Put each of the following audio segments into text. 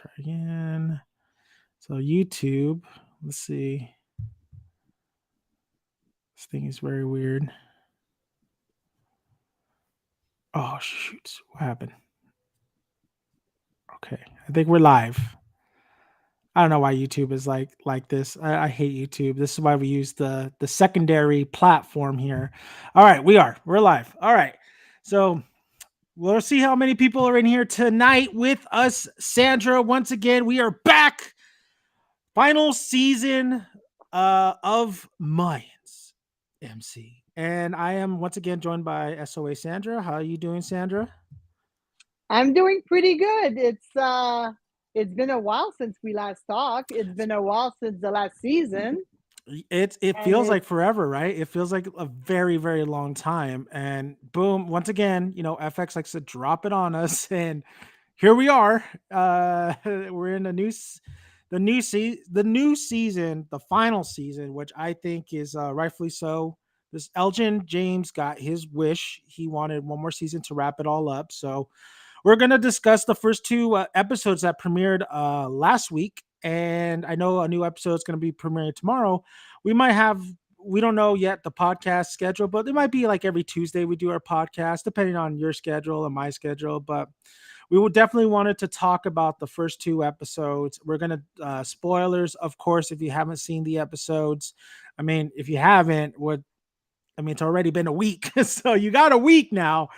try again. So YouTube, let's see. This thing is very weird. Oh shoot, what happened? Okay, I think we're live. I don't know why YouTube is like this. I hate YouTube. This is why we use the secondary platform here. All right, we're live. All right, so we'll see how many people are in here tonight with us. Sandra, once again, we are back. Final season of Mayans MC, and I am once again joined by SOA Sandra. How are you doing, Sandra? I'm doing pretty good. It's been a while since we last talked. It's been a while since the last season. It And feels like it's forever, right? It feels like a very, very long time. And boom, once again, FX likes to drop it on us, and here we are. We're in the new season, the final season, which I think is rightfully so. This Elgin James got his wish. He wanted one more season to wrap it all up. So we're going to discuss the first two episodes that premiered last week. And I know a new episode is going to be premiering tomorrow. We might have, we don't know yet the podcast schedule, but it might be like every Tuesday we do our podcast, depending on your schedule and my schedule. But we would definitely wanted to talk about the first two episodes. We're going to, spoilers, of course, if you haven't seen the episodes. I mean, if you haven't, it's already been a week. So you got a week now,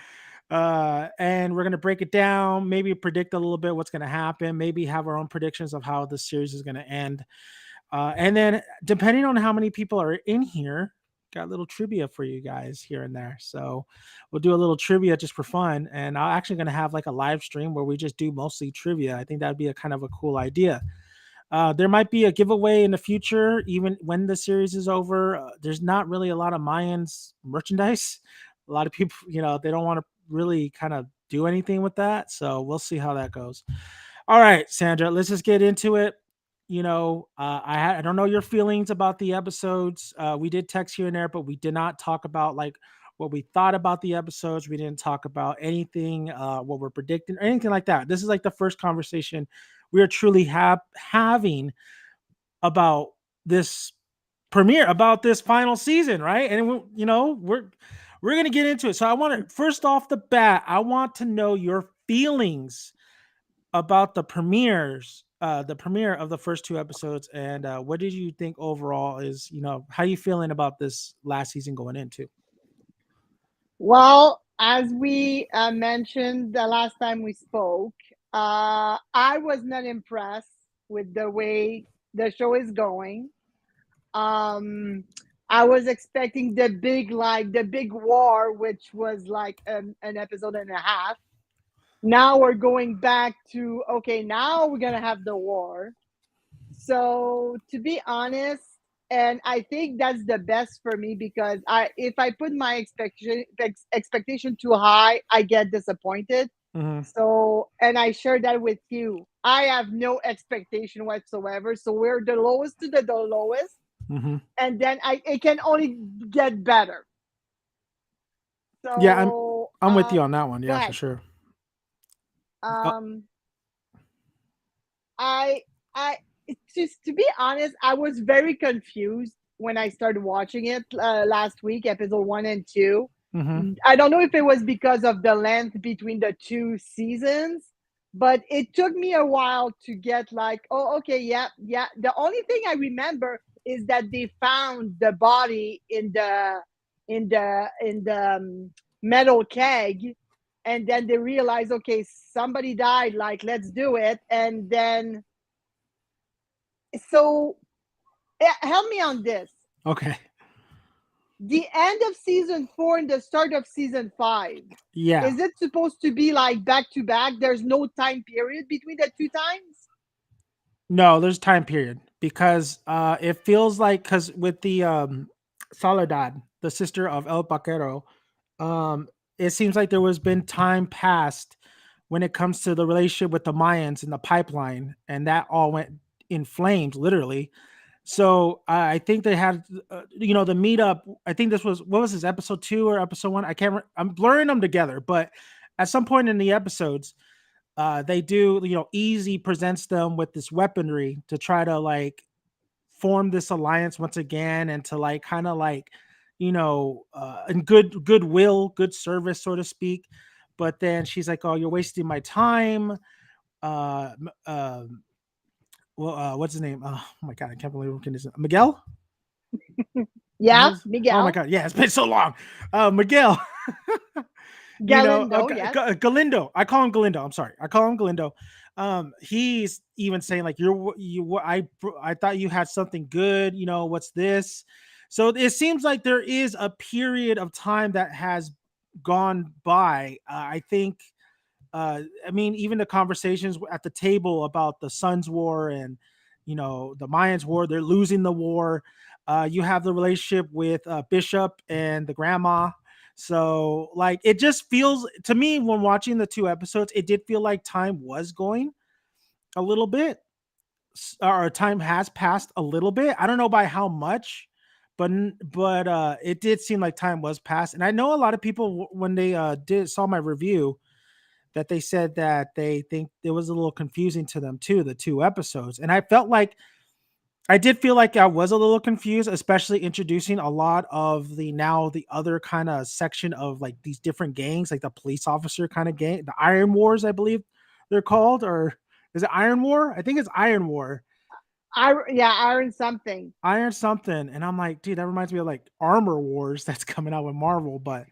and we're going to break it down, maybe predict a little bit what's going to happen, maybe have our own predictions of how the series is going to end. And then, depending on how many people are in here, got a little trivia for you guys here and there. So we'll do a little trivia just for fun. And I'm actually going to have like a live stream where we just do mostly trivia. I think that'd be a kind of a cool idea. There might be a giveaway in the future, even when the series is over. There's not really a lot of Mayans merchandise. A lot of people, they don't want to really kind of do anything with that. So we'll see how that goes. All right, Sandra, let's just get into it. I don't know your feelings about the episodes. We did text here and there, but we did not talk about like what we thought about the episodes. We didn't talk about anything, what we're predicting, or anything like that. This is like the first conversation we are truly having about this premiere, about this final season, right? And we're gonna get into it. So I want to first off the bat, I want to know your feelings about the premiere of the first two episodes, and what did you think overall? Is how you feeling about this last season going into? well, as we mentioned the last time we spoke, I was not impressed with the way the show is going. Um, I was expecting the big war, which was like an episode and a half. Now we're going back to okay. Now we're gonna have the war. So to be honest, and I think that's the best for me because I if I put my expectation too high, I get disappointed. Hmm. So and I share that with you. I have no expectation whatsoever. So we're the lowest to the lowest, Hmm. and then I it can only get better. Yeah, So I'm with you on that one. go Yeah, for ahead. sure. Uh, Um, I I just to be honest, I was very confused when I started watching it last week, episode 1 and 2. hmm. I don't know if it was because of the length between the two seasons, but it took me a while to get like, oh, okay, yeah, yeah. The only thing I remember is that they found the body in the metal keg, and then they realized, okay, somebody died. Like, let's do it, and then so help me on this. Okay. The end of season 4 and the start of season 5, Yeah. is it supposed to be like back to back? There's no time period between the two times? No, there's time period because it feels like because with the Soledad, the sister of El Paquero, um, it seems like there was been time passed when it comes to the relationship with the Mayans and the pipeline, and that all went in flames, literally. So I think they had, the meetup. I think this was what was this episode 2 or episode 1? I can't. I'm blurring them together, but at some point in the episodes, they do, Easy presents them with this weaponry to try to like form this alliance once again, and to like kind of like, in goodwill, good service, so to speak. But then she's like, "Oh, you're wasting my time." Well, what's his name? Oh my god, I can't believe I'm his Miguel. The Yeah, hell's Oh my Miguel. god, yeah, it's been so long. Miguel. Galindo, yes. Galindo. I call him Galindo. I'm sorry. I call him Galindo. He's even saying like, I thought you had something good. What's this? So it seems like there is a period of time that has gone by. I think. I mean, even the conversations at the table about the Suns War and the Mayans War, they're losing the war. You have the relationship with Bishop and the grandma. So, like, it just feels to me when watching the two episodes, it did feel like time was going a little bit, or time has passed a little bit. I don't know by how much, but it did seem like time was passed. And I know a lot of people when they did saw my review, that they said that they think it was a little confusing to them too, the two episodes. And I did feel like I was a little confused, especially introducing a lot of the other kind of section of like these different gangs, like the police officer kind of gang, the Iron Wars, I believe they're called, or is it Iron War? I think it's Iron War. Yeah, Iron something. Iron something. And I'm like, dude, that reminds me of like Armor Wars that's coming out with Marvel. But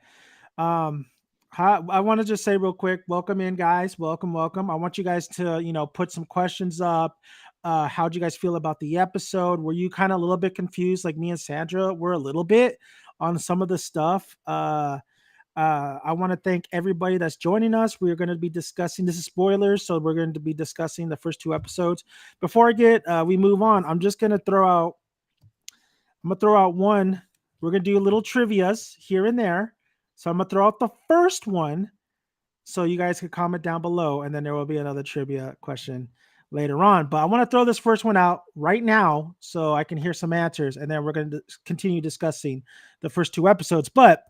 um I want to just say real quick, welcome in guys, welcome. I want you guys to put some questions up. How'd you guys feel about the episode? Were you kind of a little bit confused like me and Sandra were a little bit on some of the stuff? I want to thank everybody that's joining us. We're going to be discussing, this is spoilers, so we're going to be discussing the first two episodes. Before we move on, I'm gonna throw out one. We're gonna do a little trivia's here and there. So I'm gonna throw out the first one, so you guys can comment down below, and then there will be another trivia question later on. But I want to throw this first one out right now so I can hear some answers, and then we're going to continue discussing the first two episodes. But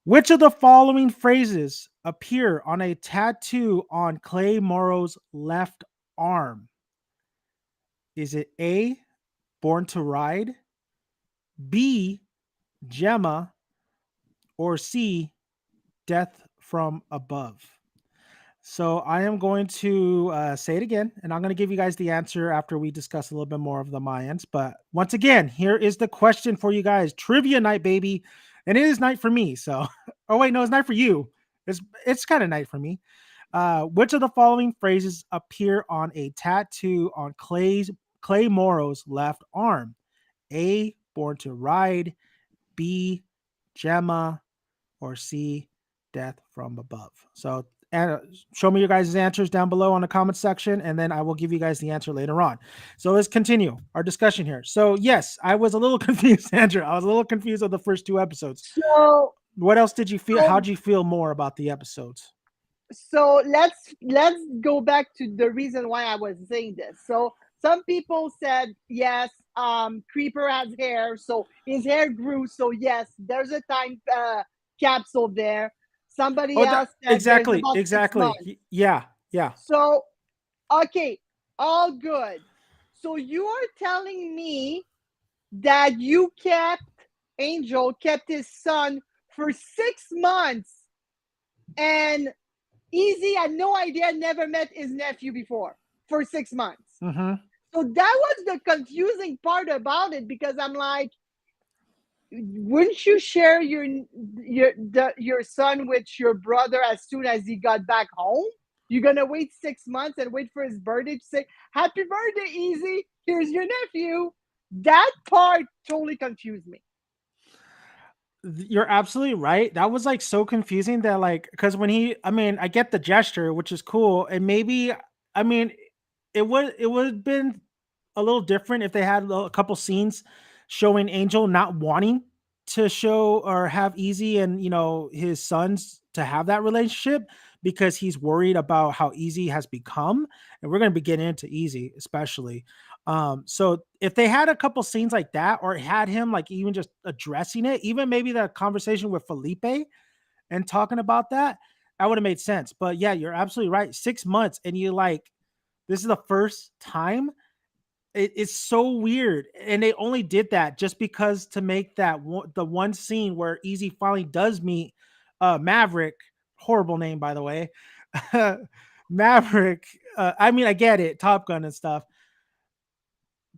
which of the following phrases appear on a tattoo on Clay Morrow's left arm? Is it A, born to ride, B, Gemma, or C, death from above? So I am going to say it again, and I'm going to give you guys the answer after we discuss a little bit more of the Mayans. But once again, here is the question for you guys: trivia night, baby, and it is night for me. So, oh wait, no, it's night for you. It's kind of night for me. Which of the following phrases appear on a tattoo on Clay Morrow's left arm? A, born to ride, B, Gemma, or C, death from above. So show me your guys' answers down below on the comment section, and then I will give you guys the answer later on. So let's continue our discussion here. So yes, I was a little confused, Andrew. I was a little confused of the first two episodes. So What else did you feel? so How'd you feel more about the episodes? so let's go back to the reason why I was saying this. So some people said yes, Creeper has hair, so his hair grew. So yes, there's a time capsule there. Somebody Oh, else said there's exactly, about 6 months. Yeah, yeah. So okay, all good. So you are telling me that you kept Angel kept his son for 6 months, and Easy had no idea, never met his nephew before for 6 months. Mm-hmm. So that was the confusing part about it, because I'm like, wouldn't you share your son with your brother as soon as he got back home? You're gonna wait 6 months and wait for his birthday to say, "Happy birthday, Easy! Here's your nephew." That part totally confused me. You're absolutely right. That was like so confusing that like because I mean, I get the gesture, which is cool, and maybe I mean, it would have been a little different if they had a couple scenes showing Angel not wanting to show or have Easy and his sons to have that relationship because he's worried about how Easy has become, and we're going to be getting into Easy especially. So if they had a couple scenes like that, or had him like even just addressing it, even maybe that conversation with Felipe and talking about that, that would have made sense. But yeah, you're absolutely right. 6 months, and you like this is the first time. It's so weird, and they only did that just because to make the one scene where Easy finally does meet Maverick. Horrible name, by the way. Maverick. I mean, I get it, Top Gun and stuff,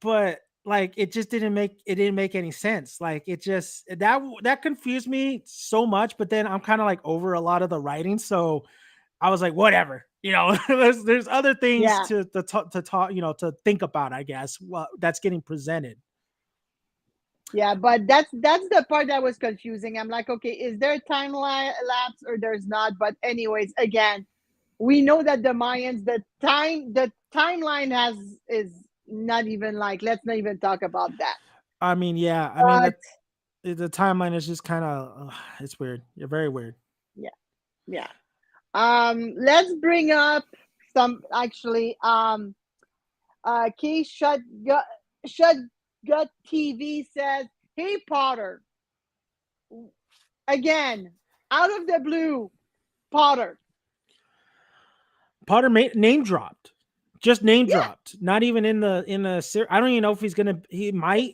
but like it just didn't make any sense. Like it just that confused me so much. But then I'm kind of like over a lot of the writing, so I was like, whatever. There's other things Yeah, to talk, to think about. I guess that's getting presented. yeah, but that's the part that was confusing. I'm like, okay, is there a lapse or there's not? But anyways, again, we know that the Mayans, the timeline has is not even like. Let's not even talk about that. I mean, yeah. I mean But that the timeline is just kind of it's weird. You're very weird. yeah, yeah. Let's bring up some actually. Key Shut Gut TV says, "Hey Potter, again, out of the blue, Potter. Potter name dropped. Just name Yeah, dropped. Not even in the series. I don't even know if he's gonna. He might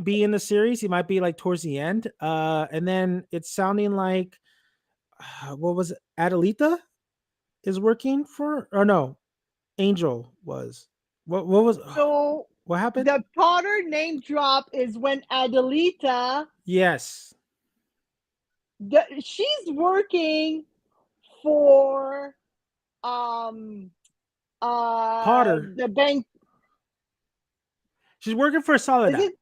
be in the series. He might be like towards the end. And then it's sounding like what was it? Adelita is working for, or no, Angel was. What was so what happened? the Potter name drop is when Adelita, Yes, she's working for um Potter. the bank. She's working for Is Soledad. it?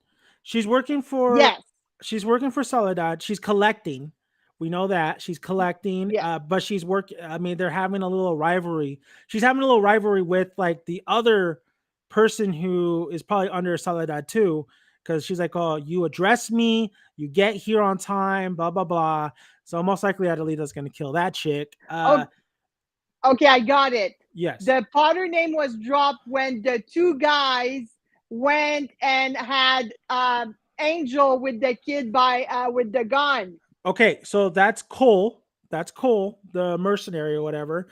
She's working for Yes. she's working for Soledad. She's collecting. We know that she's collecting, Yeah. but she's work. I mean, they're having a little rivalry. She's having a little rivalry with like the other person who is probably under Soledad too, because she's like, "Oh, you address me, you get here on time, blah blah blah." So most likely Adelita's gonna kill that chick. Oh, okay, I got it. Yes. The Potter name was dropped when the two guys went and had Angel with the kid by with the gun. Okay, so that's Cole. That's Cole, the mercenary or whatever.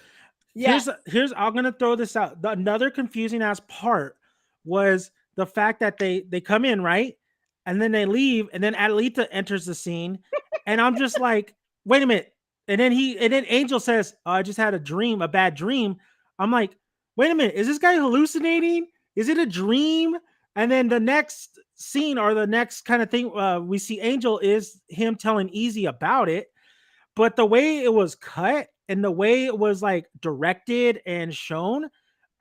Yes. Here's I'm gonna throw this out. Another confusing ass part was the fact that they come in right, and then they leave, and then Adelita enters the scene, and I'm just like, wait a minute. And then Angel says, oh, I just had a dream, a bad dream. I'm like, wait a minute, is this guy hallucinating? Is it a dream? And then the next scene or the next kind of thing we see Angel is him telling Easy about it, but the way it was cut and the way it was like directed and shown,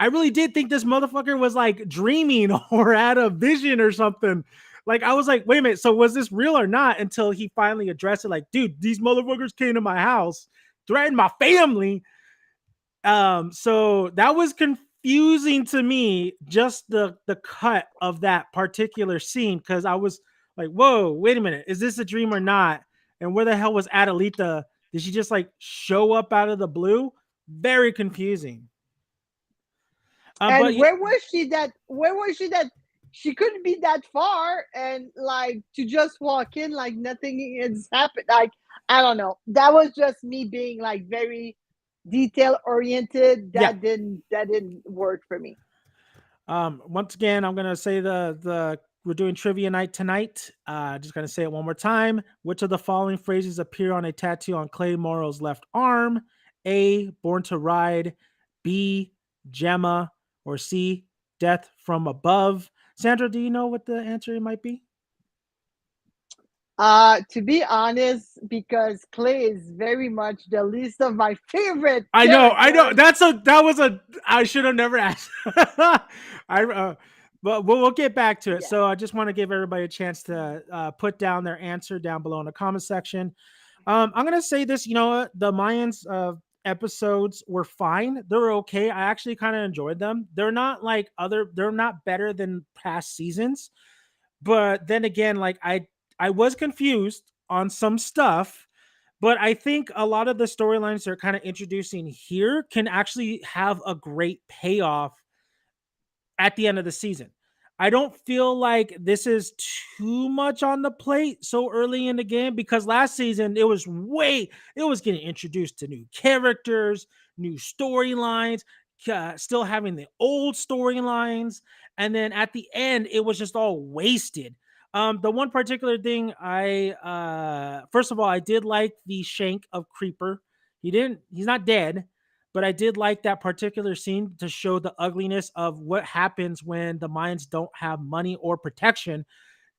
I really did think this motherfucker was like dreaming or had a vision or something. Like I was like, wait a minute, so was this real or not? Until he finally addressed it, like, dude, these motherfuckers came to my house, threatened my family. So that was confusing to me, just the cut of that particular scene, because I was like, whoa, wait a minute, is this a dream or not? And where the hell was Adelita? Did she just like show up out of the blue? Very confusing. But And where was she that she couldn't be that far and like to just walk in like nothing has happened. Like I don't know. That was just me being like very detail oriented. yeah, That didn't work for me. once again, I'm gonna say the we're doing trivia night tonight. Just gonna say it one more time. Which of the following phrases appear on a tattoo on Clay Morrow's left arm? A. Born to Ride. B. Gemma. Or C. Death from Above. Sandra, do you know what the answer might be? To be honest, because Clay is very much the least of my favorite I know. characters. That was a. I should have never asked. I but we'll get back to it. Yeah. So I just want to give everybody a chance to put down their answer down below in the comment section. I'm gonna say this. You know what? The Mayans episodes were fine. They were okay. I actually kind of enjoyed them. They're not like other. They're not better than past seasons. But then again, like I was confused on some stuff, but I think a lot of the storylines they're kind of introducing here can actually have a great payoff at the end of the season. I don't feel like this is too much on the plate so early in the game, because last season it was getting introduced to new characters, new storylines, still having the old storylines, and then at the end it was just all wasted. The one particular thing first of all, I did like the shank of Creeper. He's not dead, but I did like that particular scene to show the ugliness of what happens when the Mayans don't have money or protection.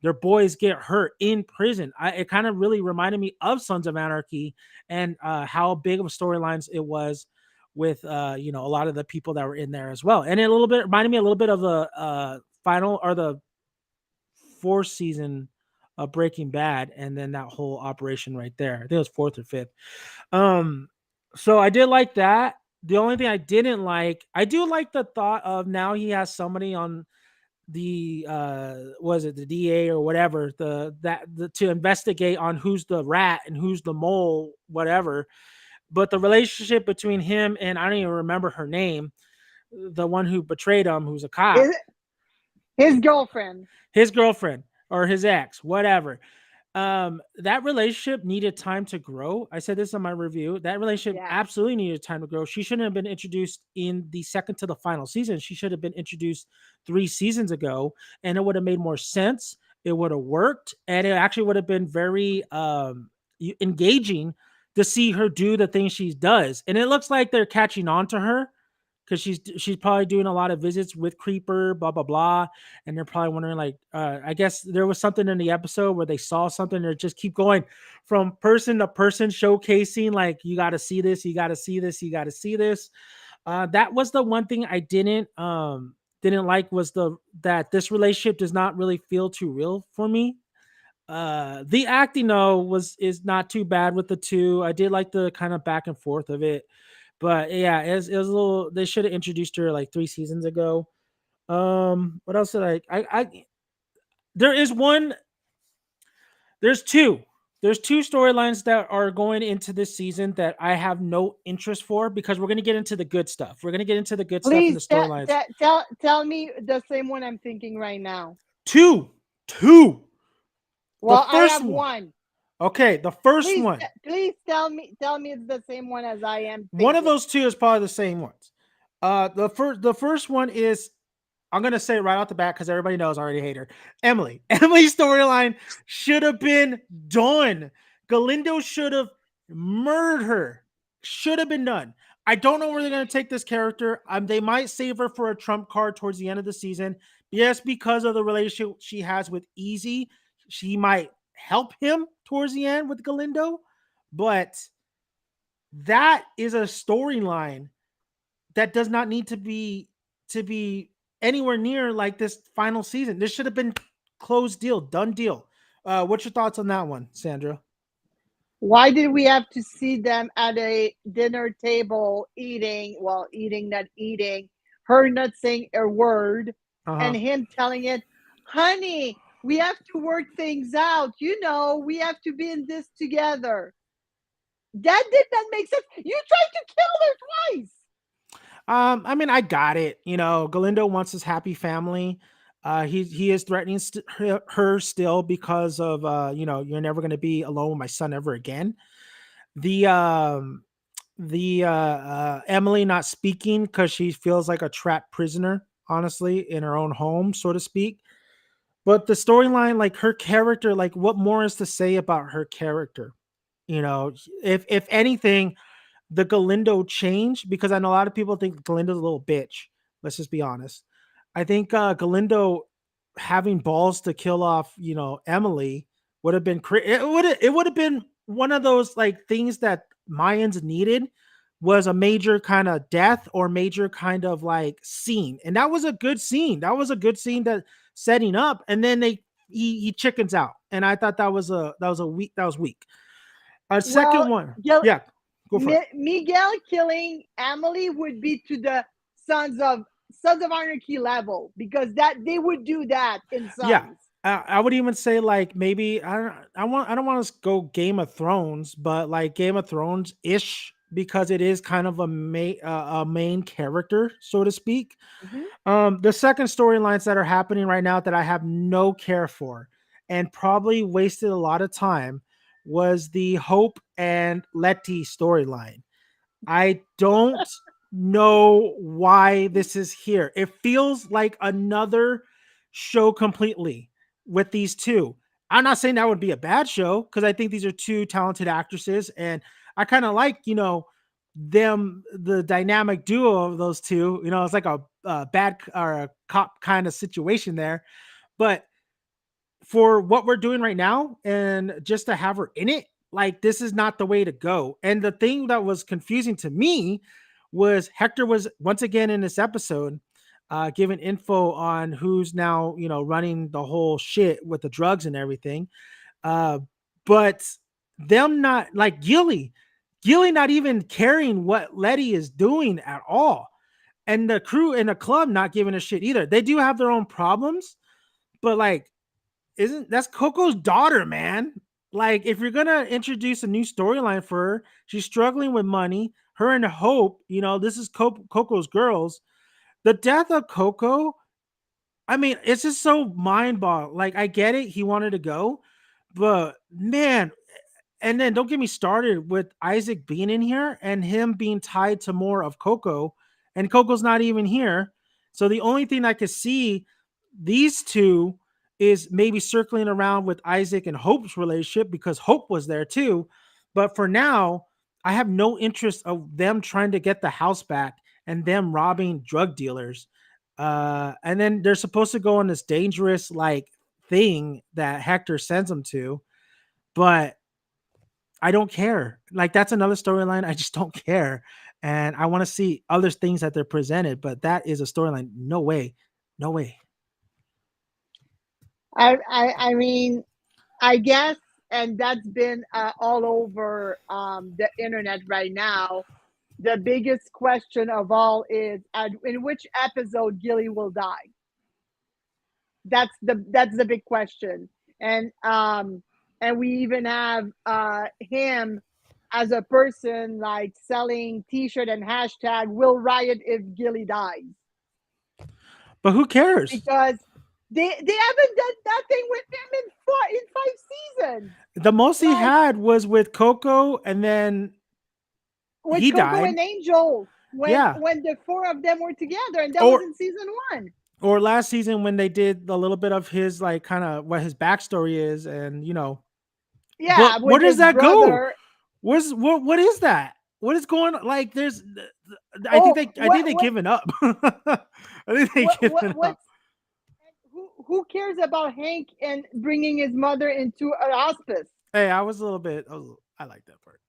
Their boys get hurt in prison. It kind of really reminded me of Sons of Anarchy, and how big of a storylines it was with a lot of the people that were in there as well. And it a little bit reminded me a little bit of the final or the fourth season of Breaking Bad, and then that whole operation right there. I think it was fourth or fifth. Um, so I did like that. The only thing I didn't like, I do like the thought of now he has somebody on the was it the DA or whatever, to investigate on who's the rat and who's the mole, whatever. But the relationship between him and, I don't even remember her name, the one who betrayed him, who's a cop, His, his girlfriend. his girlfriend or his ex, whatever. That relationship needed time to grow. I said this in my review. That relationship Yeah. absolutely needed time to grow. She shouldn't have been introduced in the second to the final season. She should have been introduced 3 seasons ago, and it would have made more sense. It would have worked, and it actually would have been very engaging to see her do the things she does. And it looks like they're catching on to her, because she's probably doing a lot of visits with Creeper, blah blah blah, and they're probably wondering, like, I guess there was something in the episode where they saw something, or just keep going from person to person, showcasing like, you got to see this, you got to see this, you got to see this. That was the one thing I didn't like, was the that this relationship does not really feel too real for me. The acting though is not too bad with the two. I did like the kind of back and forth of it, but yeah, it was a little. They should have introduced her like 3 seasons ago. What else did I? There is one. There's two. There's two storylines that are going into this season that I have no interest for, because we're gonna get into the good stuff. We're gonna get into the good stuff in the Please storylines. tell me the same one I'm thinking right now. Two, two. The Well, I first have one. one. Okay, the first one. Please tell me it's the same one as I am One of thinking. those two is probably the same ones. The first one is, I'm gonna say right off the bat, because everybody knows I already hate her. Emily. Emily's storyline should have been done. Galindo should have murdered her. Should have been done. I don't know where they're gonna take this character. They might save her for a trump card towards the end of the season. Yes, because of the relationship she has with Easy, she might help him towards the end with Galindo. But that is a storyline that does not need to be anywhere near like this final season. This should have been closed deal, done deal. What's your thoughts on that one, Sandra? Why did we have to see them at a dinner table eating? Well, eating, not eating. Her not saying a word, Uh and huh. him telling it, honey, we have to work things out. We have to be in this together. That did not make sense. You tried to kill her twice. I mean, I got it. Galindo wants his happy family. He is threatening her still, because of you're never going to be alone with my son ever again. The Emily not speaking because she feels like a trapped prisoner, honestly, in her own home, so to speak. But the storyline, like her character, like what more is to say about her character? You know, if anything, the Galindo change, because I know a lot of people think Galindo's a little bitch. Let's just be honest. I think Galindo having balls to kill off, Emily would have been it would have been one of those like things that Mayans needed, was a major kind of death or major kind of like scene. And that was a good scene. That was a good scene, that setting up, and then he chickens out. And I thought that was weak. A second Well, one. Gil- Yeah, go for it. Miguel killing Emily would be to the Sons of Anarchy level, because that they would do that in Yeah. Sons. I would even say like maybe I don't want to go Game of Thrones, but like Game of Thrones ish because it is kind of a main character, so to speak. Mhm. The second storylines that are happening right now that I have no care for and probably wasted a lot of time was the Hope and Letty storyline. I don't know why this is here. It feels like another show completely with these two. I'm not saying that would be a bad show because I think these are two talented actresses and I kind of like, them, the dynamic duo of those two. It's like a bad or a cop kind of situation there. But for what we're doing right now and just to have her in it, like this is not the way to go. And the thing that was confusing to me was Hector was once again in this episode giving info on who's now, running the whole shit with the drugs and everything. Uh, but them not like Gilly not even caring what Letty is doing at all. And the crew in the club not giving a shit either. They do have their own problems, but like isn't that's Coco's daughter, man. Like, if you're gonna introduce a new storyline for her, she's struggling with money. Her and Hope, this is Coco's girls. The death of Coco, I mean, it's just so mind boggling. Like, I get it, he wanted to go, but man, and then don't get me started with Isaac being in here and him being tied to more of Coco, and Coco's not even here. So the only thing I could see these two is maybe circling around with Isaac and Hope's relationship because Hope was there too. But for now, I have no interest of them trying to get the house back and them robbing drug dealers. And then they're supposed to go on this dangerous like thing that Hector sends them to, but I don't care. Like that's another storyline. I just don't care. And I want to see other things that they're presented, but that is a storyline. No way. No way. I mean, I guess, and that's been all over the internet right now. The biggest question of all is in which episode Gilly will die. That's the big question, and we even have him as a person like selling T-shirt and hashtag will riot if Gilly dies But who cares? because they haven't done nothing with him in 5 seasons. The most he Like had was with Coco and then with he Coco died. and Angel when Yeah. when the four of them were together, and that was Or in season 1. last season when they did a little bit of his like kind of what his backstory is and Yeah, but where with does his that go? brother. What is that? What is going on? Like there's Oh, I think they given up. I think they given up. what's who cares about Hank and bringing his mother into a hospice? Hey, I was a little bit. I like that part.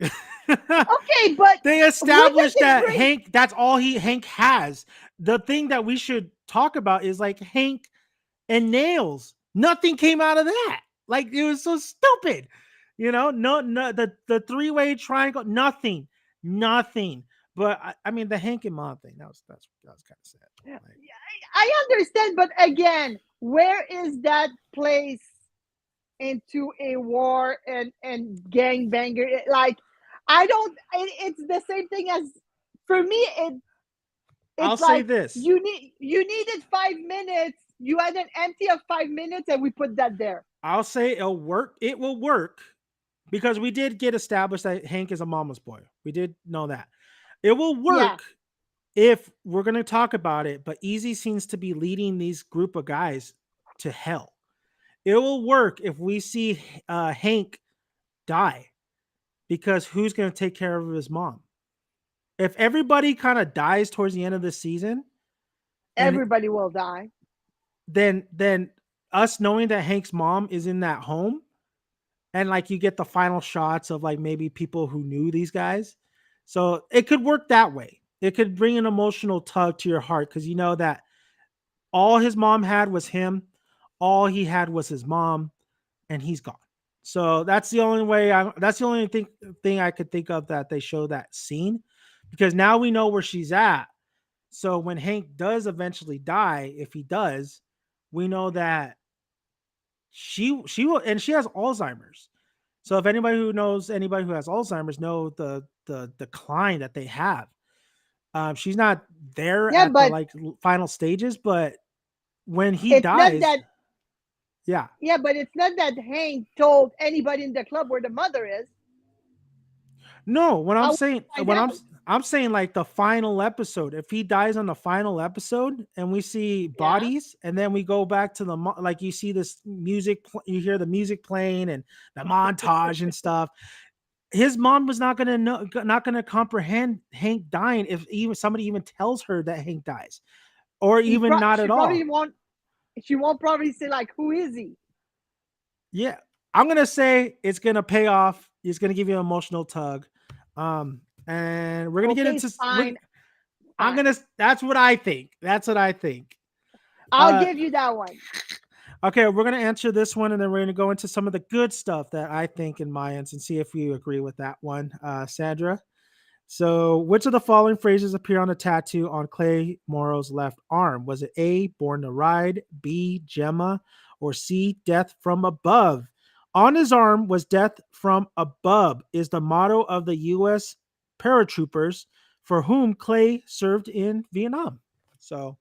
Okay, but They what does established it that bring? Hank. That's all Hank has. The thing that we should talk about is like Hank and Nails. Nothing came out of that. Like it was so stupid. No, the three-way triangle. Nothing. But I mean, the Hank and Mom thing. That was kind of sad. Like, I understand, but again, where is that place into a war and gangbanger? Like, I don't. It's the same thing as for me. I'll It's say like this. you needed 5 minutes. You had an empty of 5 minutes, and we put that there. I'll say it'll work. It will work because we did get established that Hank is a mama's boy. We did know that. It will Yeah, work if we're going to talk about it, but Easy seems to be leading these group of guys to hell. It will work if we see Hank die because who's going to take care of his mom? If everybody kind of dies towards the end of the season, and everybody will die. then us knowing that Hank's mom is in that home, and like you get the final shots of like maybe people who knew these guys, so it could work that way. It could bring an emotional tug to your heart because you know that all his mom had was him, all he had was his mom, and he's gone. So that's the only way. That's the only thing I could think of that they show that scene, because now we know where she's at. So when Hank does eventually die, if he does, we know that she will, and she has Alzheimer's. So if anybody who knows anybody who has Alzheimer's know the decline that they have. She's not there Yeah, at the but like final stages, but when he it's not dies, that. yeah. Yeah, but it's not that Hank told anybody in the club where the mother is. No, what I'm How would saying, you find out? I'm saying like the final episode. If he dies on the final episode, and we see Yeah, bodies, and then we go back to like you see this music, you hear the music playing and the montage and stuff. His mom was not gonna know, not gonna comprehend Hank dying if even somebody even tells her that Hank dies, or even not she at probably all. won't. She won't probably say like, "Who is he?" Yeah, I'm gonna say it's gonna pay off. It's gonna give you an emotional tug, and we're gonna get Okay, into we're. fine, I'm fine. gonna. That's what I think. That's what I think. I'll Uh, give you that one. okay, we're gonna answer this one, and then we're gonna go into some of the good stuff that I think in Mayans, and see if you agree with that one, Sandra. So, which of the following phrases appear on a tattoo on Clay Morrow's left arm? Was it A, born to ride, B, Gemma, or C, death from above? On his arm was death from above, is the motto of the U.S. paratroopers for whom Clay served in Vietnam. So,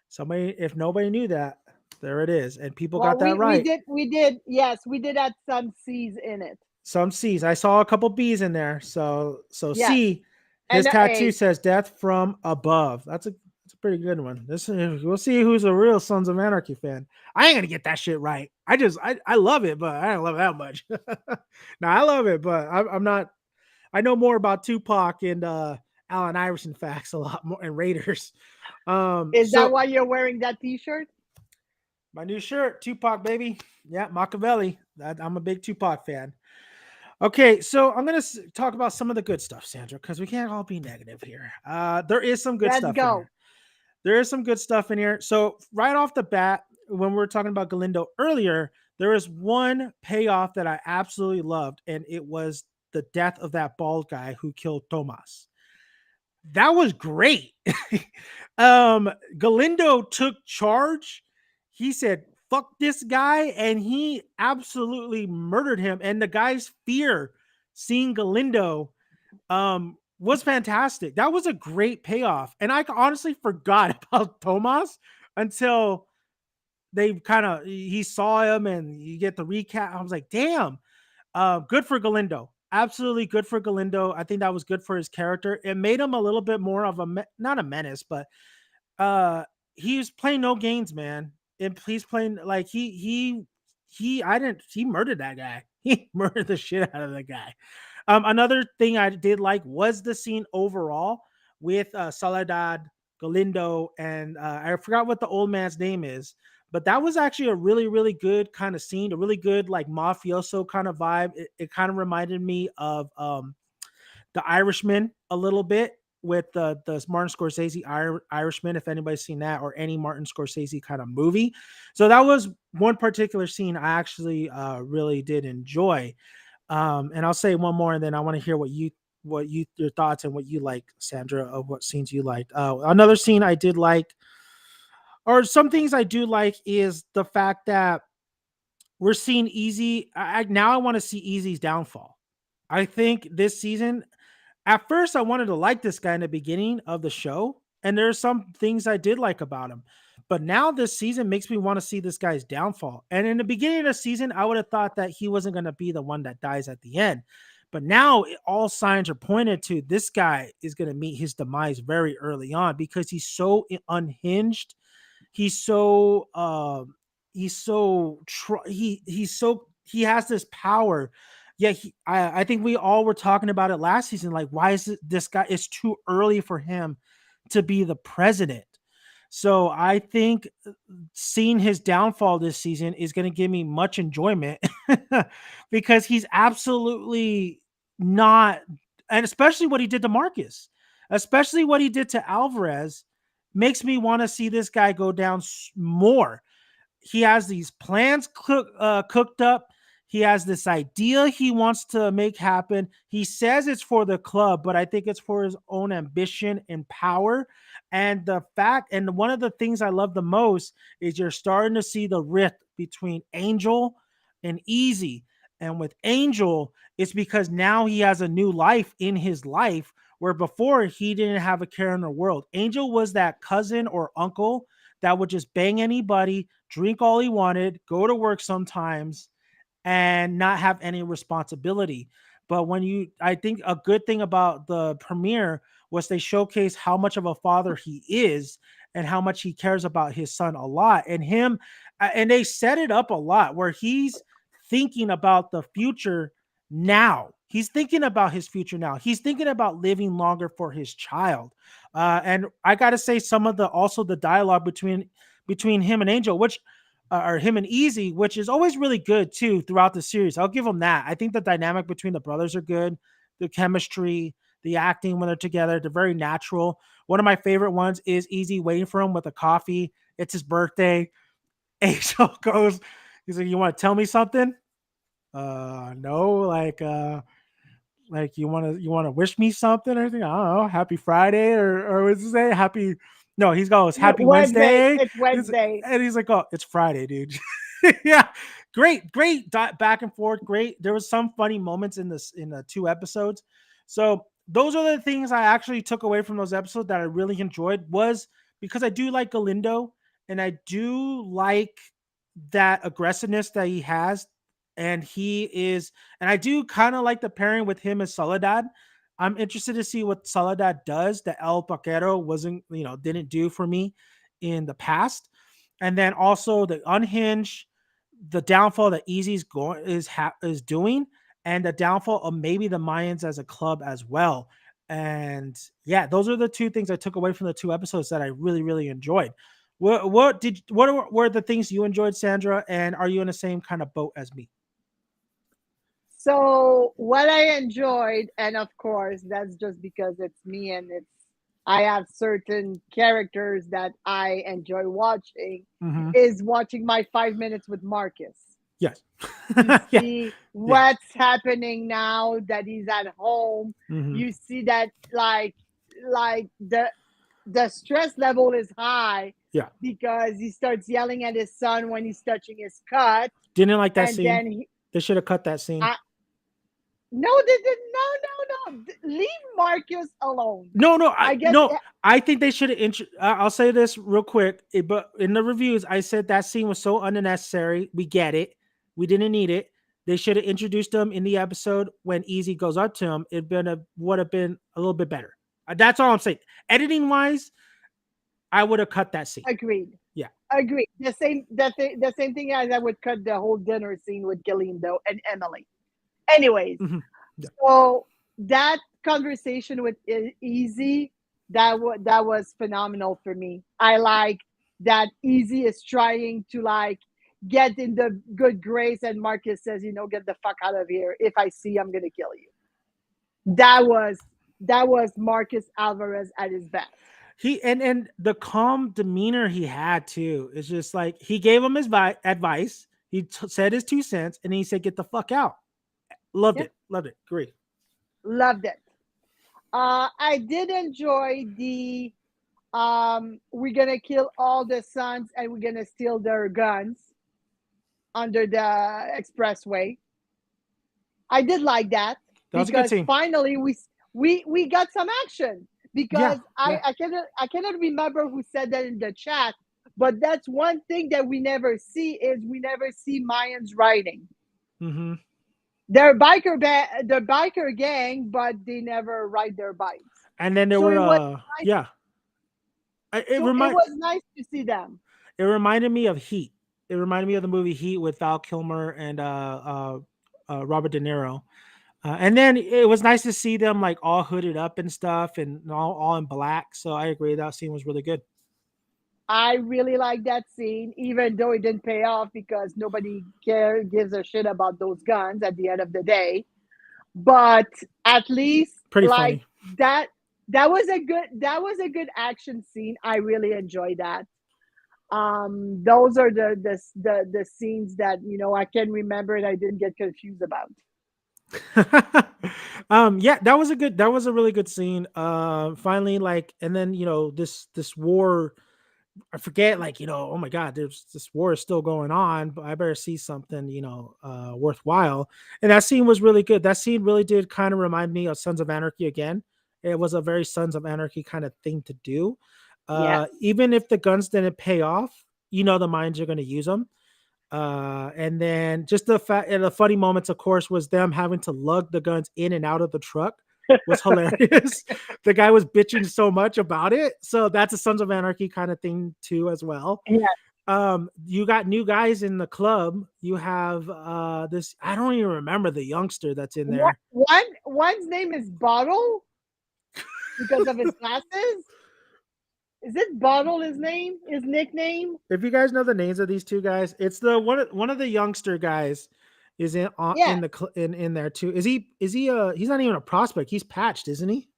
somebody, if nobody knew that, there it is. And people Well, got that right. we did, yes, we did add some C's in it. Some C's. I saw a couple B's in there. So Yes, C, his and a tattoo A. says "Death from Above." That's a pretty good one. This we'll see who's a real Sons of Anarchy fan. I ain't gonna get that shit right. I love it, but I don't love it that much. No, I love it, but I'm not. I know more about Tupac and Allen Iverson facts a lot more, and Raiders. Is that So why you're wearing that T-shirt? my new shirt, Tupac baby. Yeah, Machiavelli. I'm a big Tupac fan. Okay, so I'm gonna talk about some of the good stuff, Sandra, because we can't all be negative here. There is some good Let's stuff in go. here. There is some good stuff in here. So right off the bat, when we were talking about Galindo earlier, there is one payoff that I absolutely loved, and it was the death of that bald guy who killed Tomas. That was great. Galindo took charge. He said, fuck this guy, and he absolutely murdered him. And the guy's fear seeing Galindo was fantastic. That was a great payoff. And I honestly forgot about Tomas until they kind of he saw him and you get the recap. I was like, damn, good for Galindo. Absolutely good for Galindo. I think that was good for his character. It made him a little bit more of a not a menace, but uh he's playing no games, man. And he's playing like he I didn't he murdered that guy. He murdered the shit out of the guy. Another thing I did like was the scene overall with Soledad, Galindo, and I forgot what the old man's name is, but that was actually a really, really good kind of scene, a really good like mafioso kind of vibe. It kind of reminded me of the Irishman a little bit with the Martin Scorsese Irishman, if anybody's seen that or any Martin Scorsese kind of movie. So that was one particular scene I actually really did enjoy. And I'll say one more, and then I want to hear what you your thoughts and what you like, Sandra, of what scenes you liked. Another scene I did like, or some things I do like, is the fact that we're seeing Easy. Now I want to see Easy's downfall. I think this season, at first I wanted to like this guy in the beginning of the show, and there's some things I did like about him. But now this season makes me want to see this guy's downfall. And in the beginning of the season, I would have thought that he wasn't going to be the one that dies at the end. But now all signs are pointed to this guy is going to meet his demise very early on because he's so unhinged. He's so he's so he has this power. Yeah, I think we all were talking about it last season. Like, why is this guy? It's too early for him to be the president. So I think seeing his downfall this season is going to give me much enjoyment because he's absolutely not, and especially what he did to Marcus, especially what he did to Alvarez, makes me want to see this guy go down more. He has these plans cooked up. He has this idea he wants to make happen. He says it's for the club, but I think it's for his own ambition and power. And the fact, and one of the things I love the most is you're starting to see the rift between Angel and Easy. And with Angel, it's because now he has a new life in his life where before he didn't have a care in the world. Angel was that cousin or uncle that would just bang anybody, drink all he wanted, go to work sometimes, and not have any responsibility. But when you, I think a good thing about the premiere was they showcase how much of a father he is and how much he cares about his son a lot. And him, and they set it up a lot where he's thinking about the future now. He's thinking about his future now. He's thinking about living longer for his child. And I got to say, some of the also the dialogue between him and Angel, which or him and Easy, which is always really good too throughout the series. I'll give them that. I think the dynamic between the brothers are good. The chemistry, the acting when they're together, they're very natural. One of my favorite ones is Easy waiting for him with a coffee. It's his birthday. Angel goes, he's like, "You want to tell me something?" No, like you want to wish me something or anything? I don't know. Happy Friday or what's it say? Happy. No, he's goes Happy Wednesday. Wednesday. It's Wednesday. And he's like, oh, it's Friday, dude. Yeah, great back and forth. Great. There was some funny moments in this in the two episodes. So those are the things I actually took away from those episodes that I really enjoyed was because I do like Galindo and I do like that aggressiveness that he has and he is and I do kind of like the pairing with him as Soledad. I'm interested to see what Soledad does that El Paquero wasn't, didn't do for me in the past. And then also the unhinged, the downfall that Easy's going is doing, and the downfall of maybe the Mayans as a club as well. And yeah, those are the two things I took away from the two episodes that I really really enjoyed. What were the things you enjoyed, Sandra? And are you in the same kind of boat as me? So what I enjoyed, and of course that's just because it's me and it's I have certain characters that I enjoy watching, Mm-hmm. is watching my 5 minutes with Marcus Yes. to Yeah. see Yeah. what's happening now that he's at home. Mm-hmm. You see that like the stress level is high Yeah. because he starts yelling at his son when he's touching his cut, Didn't like that and scene. then he They should have cut that scene. I, no, they did no. Leave Marcus alone. No, no, I guess no. I think they should have. I'll say this real quick, but in the reviews, I said that scene was so unnecessary. We get it. We didn't need it. They should have introduced him in the episode when Easy goes up to him. It been a would have been a little bit better. That's all I'm saying. Editing wise, I would have cut that scene. agreed. Yeah. Agreed. The same thing as I would cut the whole dinner scene with Galindo and Emily. Anyways, Hmm. Yeah. so that conversation with Easy, that was phenomenal for me. I like that Easy is trying to like get in the good grace, and Marcus says, get the fuck out of here. If I see, I'm gonna kill you. That was Marcus Alvarez at his best. He and the calm demeanor he had too. It's just like he gave him his advice. He said his 2 cents, and he said, "Get the fuck out." Loved Yeah, it. Loved it. Great. loved it. I did enjoy the we're gonna kill all the sons and we're gonna steal their guns under the expressway. I did like that That was a good because scene. finally we got some action. Yeah. Because Yeah. I cannot remember who said that in the chat, but that's one thing that we never see is we never see Mayans riding. Mm-hmm. They're biker gang, but they never ride their bikes. And then there So were it was nice. yeah. It So it remind was nice to see them. it reminded me of Heat. It reminded me of the movie Heat with Val Kilmer and Robert De Niro. And then it was nice to see them like all hooded up and stuff and all in black. So I agree that scene was really good. I really like that scene, even though it didn't pay off because nobody gives a shit about those guns at the end of the day. But at least Pretty like funny. that that was a good action scene. I really enjoyed that. Those are the scenes that I can remember and I didn't get confused about. Yeah, that was a really good scene. Finally, like, and then this war I forget, like, oh my God, there's this war is still going on, but I better see something, worthwhile. And that scene was really good. That scene really did kind of remind me of Sons of Anarchy again. It was a very Sons of Anarchy kind of thing to do. Yes. Even if the guns didn't pay off, the mines are going to use them. And then just the fact, and the funny moments, of course, was them having to lug the guns in and out of the truck was hilarious. The guy was bitching so much about it. So that's a Sons of Anarchy kind of thing too, as well. Yeah. You got new guys in the club. You have this, I don't even remember the youngster that's in there. One's name is Bottle because of his glasses. Is it Bottle? His name, his nickname. If you guys know the names of these two guys, it's the one of the youngster guys is Yeah. in the in there too. Is he he's not even a prospect. He's patched, isn't he?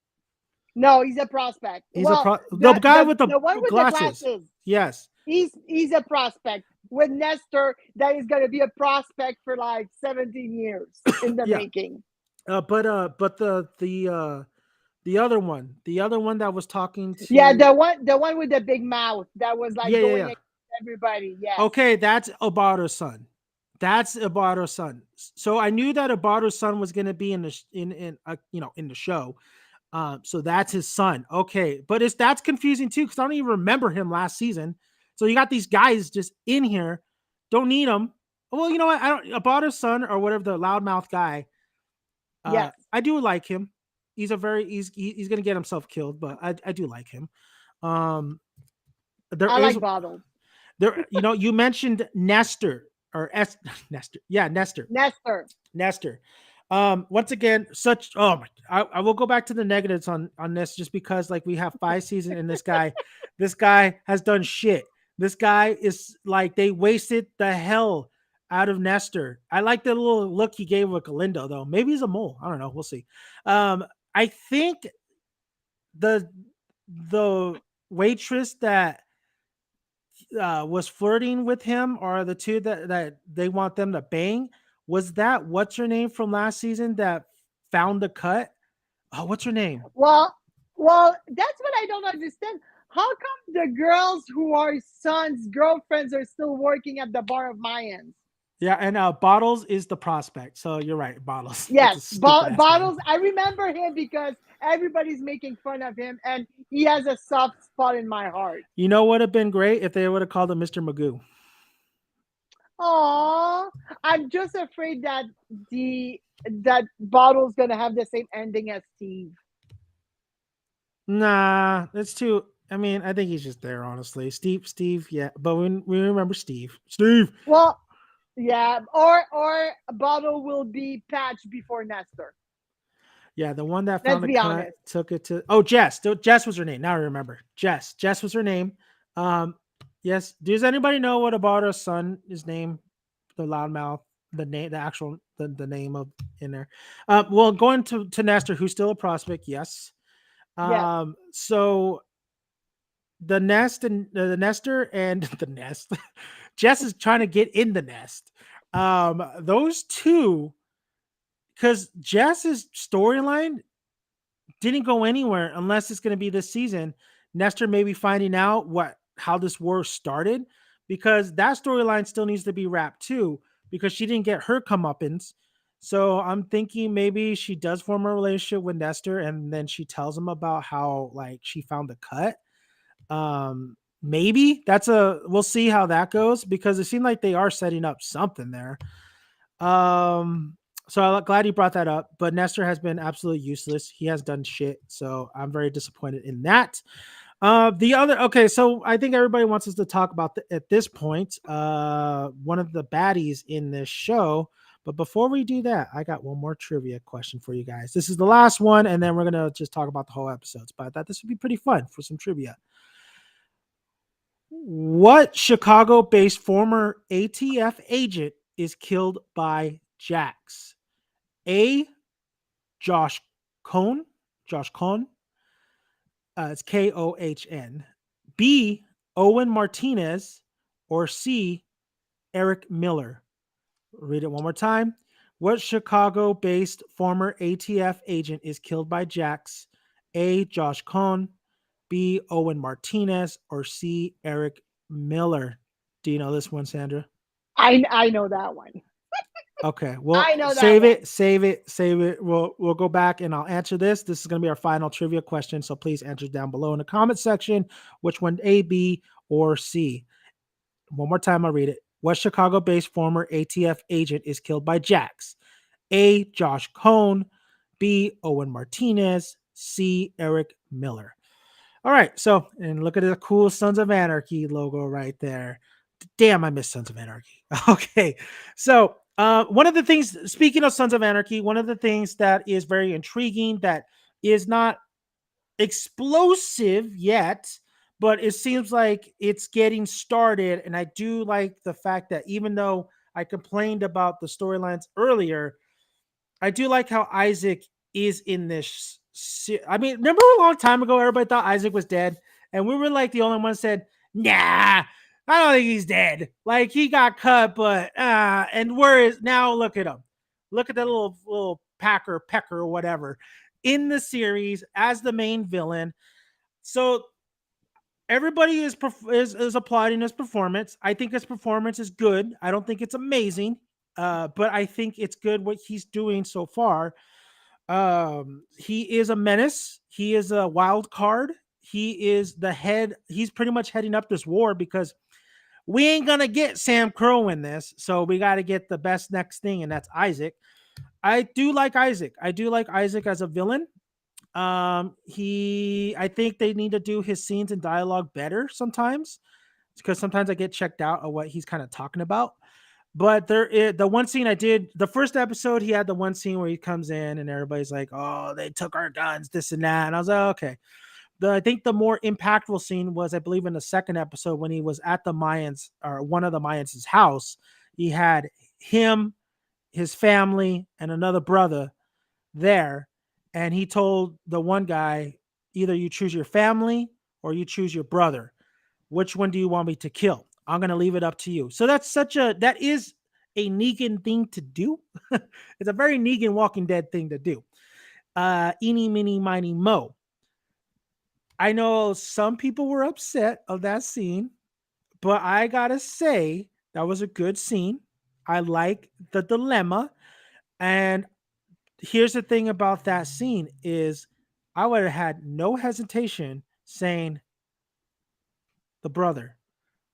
No, he's a prospect. He's a Well, the guy with the the one with the glasses. glasses, Yes. he's a prospect with Nestor that is going to be a prospect for like 17 years in the Yeah. making. But the other one that was talking Yeah, to, the one with the big mouth that was like yeah, going yeah. against everybody. Yes. Okay, that's Obato's son. That's Obato's son. So I knew that Obato's son was going to be in the in the show. So that's his son. Okay, but that's confusing too because I don't even remember him last season. So you got these guys just in here, don't need them. Well, you know what? I don't Obato's son or whatever, the loudmouth guy. Yes. I do like him. He's gonna get himself killed, but I do like him. Um, there I is like Bottle. there. You mentioned Nestor or Nestor. Yeah, Nestor. Nestor. Nestor. Once again, such I will go back to the negatives on this just because like we have 5 seasons and this guy has done shit. This guy is like they wasted the hell out of Nestor. I like the little look he gave with Galindo though. Maybe he's a mole. I don't know. We'll see. I think the the waitress that was flirting with him or the two that they want them to bang, was that what's her name from last season that found the cut? Oh, what's her name? Well, that's what I don't understand. How come the girls who are sons' girlfriends are still working at the bar of Mayans? Yeah, and Bottles is the prospect. So you're right, Bottles. That's Yes, a stupid ass name. Bottles. I remember him because everybody's making fun of him, and he has a soft spot in my heart. You know what would have been great if they would have called him Mr. Magoo. Oh, I'm just afraid that the that Bottle's gonna have the same ending as Steve. Nah, it's too. I mean, I think he's just there, honestly. Steve, yeah, but we remember Steve. Steve. Well, yeah, or Bottle will be patched before Nestor. Yeah, the one that Let's found the be cut honest. took it to. Oh, Jess. Jess was her name. Now I remember. Jess. Jess was her name. Um, yes. Does anybody know what about her son is name? The loudmouth. The name. The actual. The name of in there. Well, going to Nestor, who's still a prospect. Yes. Yes. So the nest and the Nestor and the nest. Jess is trying to get in the nest. Those two, because Jess's storyline didn't go anywhere unless it's going to be this season. Nestor maybe finding out how this war started because that storyline still needs to be wrapped too because she didn't get her comeuppance. So I'm thinking maybe she does form a relationship with Nestor and then she tells him about how like she found the cut. Maybe we'll see how that goes because it seemed like they are setting up something there. Um, so I'm glad you brought that up. But Nestor has been absolutely useless. He has done shit. So I'm very disappointed in that. The other okay, so I think everybody wants us to talk about at this point, one of the baddies in this show. But before we do that, I got one more trivia question for you guys. This is the last one, and then we're gonna just talk about the whole episodes. But I thought this would be pretty fun for some trivia. What Chicago-based former ATF agent is killed by Jax? A. Josh Cohn. Josh Cohn. It's Kohn. B. Owen Martinez. Or C. Eric Miller. Read it one more time. What Chicago-based former ATF agent is killed by Jax? A. Josh Cohn. B. Owen Martinez, or C. Eric Miller? Do you know this one, Sandra? I know that one. Okay, well, I know that save one. it, save it, save it. We'll go back and I'll answer this. This is going to be our final trivia question, so please answer down below in the comment section which one, A, B, or C. One more time, I'll read it. What Chicago-based former ATF agent is killed by Jax? A. Josh Cohn, B. Owen Martinez, C. Eric Miller. All right, so and look at the cool Sons of Anarchy logo right there. Damn, I miss Sons of Anarchy. Okay, so one of the things, speaking of Sons of Anarchy, one of the things that is very intriguing that is not explosive yet, but it seems like it's getting started. And I do like the fact that even though I complained about the storylines earlier, I do like how Isaac is in this. I mean, remember a long time ago, everybody thought Isaac was dead, and we were like the only one said, "Nah, I don't think he's dead. Like he got cut, but and where is now? Look at him. Look at that little pecker or whatever in the series as the main villain. So everybody is applauding his performance. I think his performance is good. I don't think it's amazing, but I think it's good what he's doing so far. He is a menace. He is a wild card. He is the head. He's pretty much heading up this war because we ain't gonna get Sam Crow in this, so we got to get the best next thing, and that's Isaac. I do like Isaac. I do like Isaac as a villain. I think they need to do his scenes and dialogue better sometimes because sometimes I get checked out of what he's kind of talking about. But the one scene I did, the first episode, he had the one scene where he comes in and everybody's like, "Oh, they took our guns, this and that," and I was like, "Okay." I think the more impactful scene was, I believe, in the second episode when he was at the Mayans or one of the Mayans' house. He had him, his family, and another brother there, and he told the one guy, "Either you choose your family or you choose your brother. Which one do you want me to kill? I'm gonna leave it up to you." So that is a Negan thing to do. It's a very Negan Walking Dead thing to do. Eeny, meeny, miny, mo. I know some people were upset of that scene, but I gotta say that was a good scene. I like the dilemma, and here's the thing about that scene is I would have had no hesitation saying the brother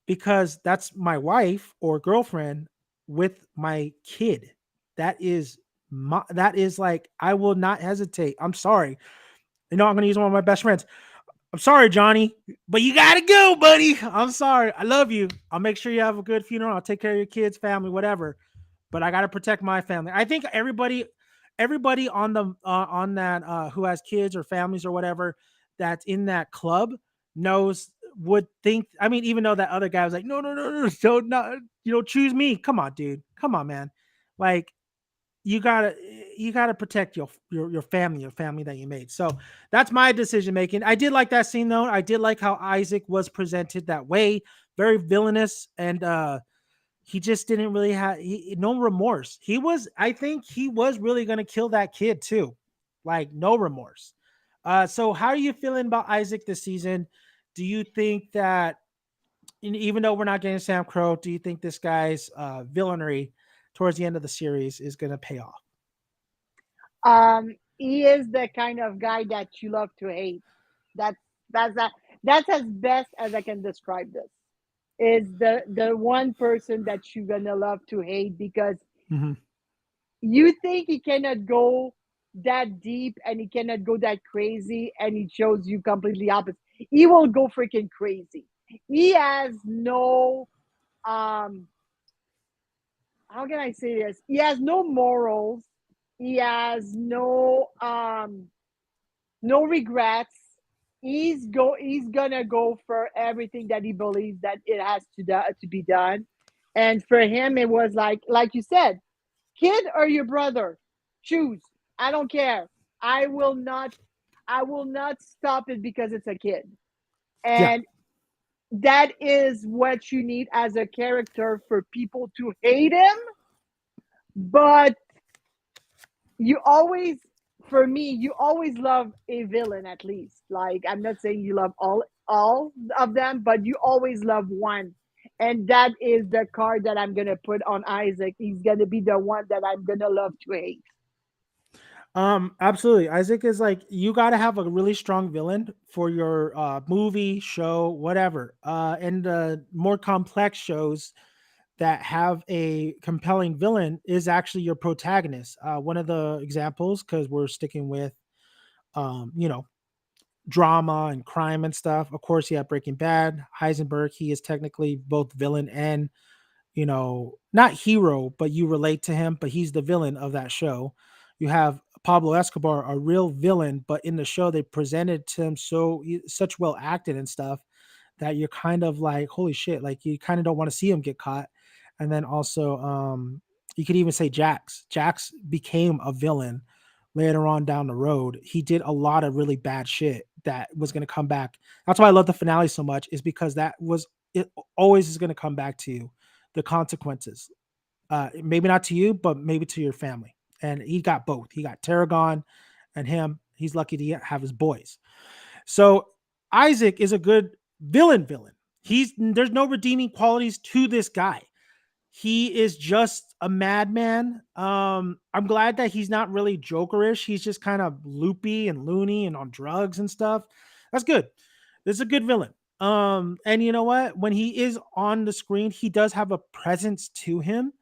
because that's my wife or girlfriend with my kid. That is like I will not hesitate. I'm sorry. I'm going to use one of my best friends. I'm sorry, Johnny, but you got to go, buddy. I'm sorry. I love you. I'll make sure you have a good funeral. I'll take care of your kids, family, whatever. But I got to protect my family. I think everybody on that who has kids or families or whatever that's in that club knows would think. I mean, even though that other guy was like, no, no, no, no, don't not choose me. Come on, dude. Come on, man. Like you gotta protect your family that you made. So that's my decision making. I did like that scene though. I did like how Isaac was presented that way, very villainous, and he just didn't really have no remorse. I think he was really gonna kill that kid too, like no remorse. So how are you feeling about Isaac this season? Do you think that even though we're not getting Sam Crow, do you think this guy's villainy towards the end of the series is gonna pay off? He is the kind of guy that you love to hate. That's that's that. That's as best as I can describe this. Is the one person that you're gonna love to hate because Mm-hmm. you think he cannot go that deep and he cannot go that crazy, and he shows you completely opposite. He will go freaking crazy. He has no um how can I say this? He has no morals. He has no regrets. He's gonna go for everything that he believes that it has to be done. And for him it was like you said, kid or your brother, choose. I don't care. I will not I will not stop it because it's a kid. Yeah, And that is what you need as a character for people to hate him. But you always for me, you always love a villain at least. Like I'm not saying you love all of them, but you always love one. And that is the card that I'm gonna put on Isaac. He's gonna be the one that I'm gonna love to hate. Absolutely. Isaac is like you got to have a really strong villain for your movie, show, whatever. And the more complex shows that have a compelling villain is actually your protagonist. One of the examples, because we're sticking with, you know, drama and crime and stuff. Of course, you have Breaking Bad. Heisenberg, he is technically both villain and, you know, not hero, but you relate to him, but he's the villain of that show. You have Pablo Escobar, a real villain, but in the show they presented to him such well acted and stuff that you're kind of like, holy shit, like you kind of don't want to see him get caught. And then also, you could even say Jax. Jax became a villain later on down the road. He did a lot of really bad shit that was going to come back. That's why I love the finale so much, is because that was it always is going to come back to you, the consequences. Maybe not to you, but maybe to your family. And he got both. He got Tarragon and him. He's lucky to have his boys. So Isaac is a good villain. There's no redeeming qualities to this guy. He is just a madman. I'm glad that he's not really jokerish. He's just kind of loopy and loony and on drugs and stuff. That's good. This is a good villain. And you know what? When he is on the screen, he does have a presence to him.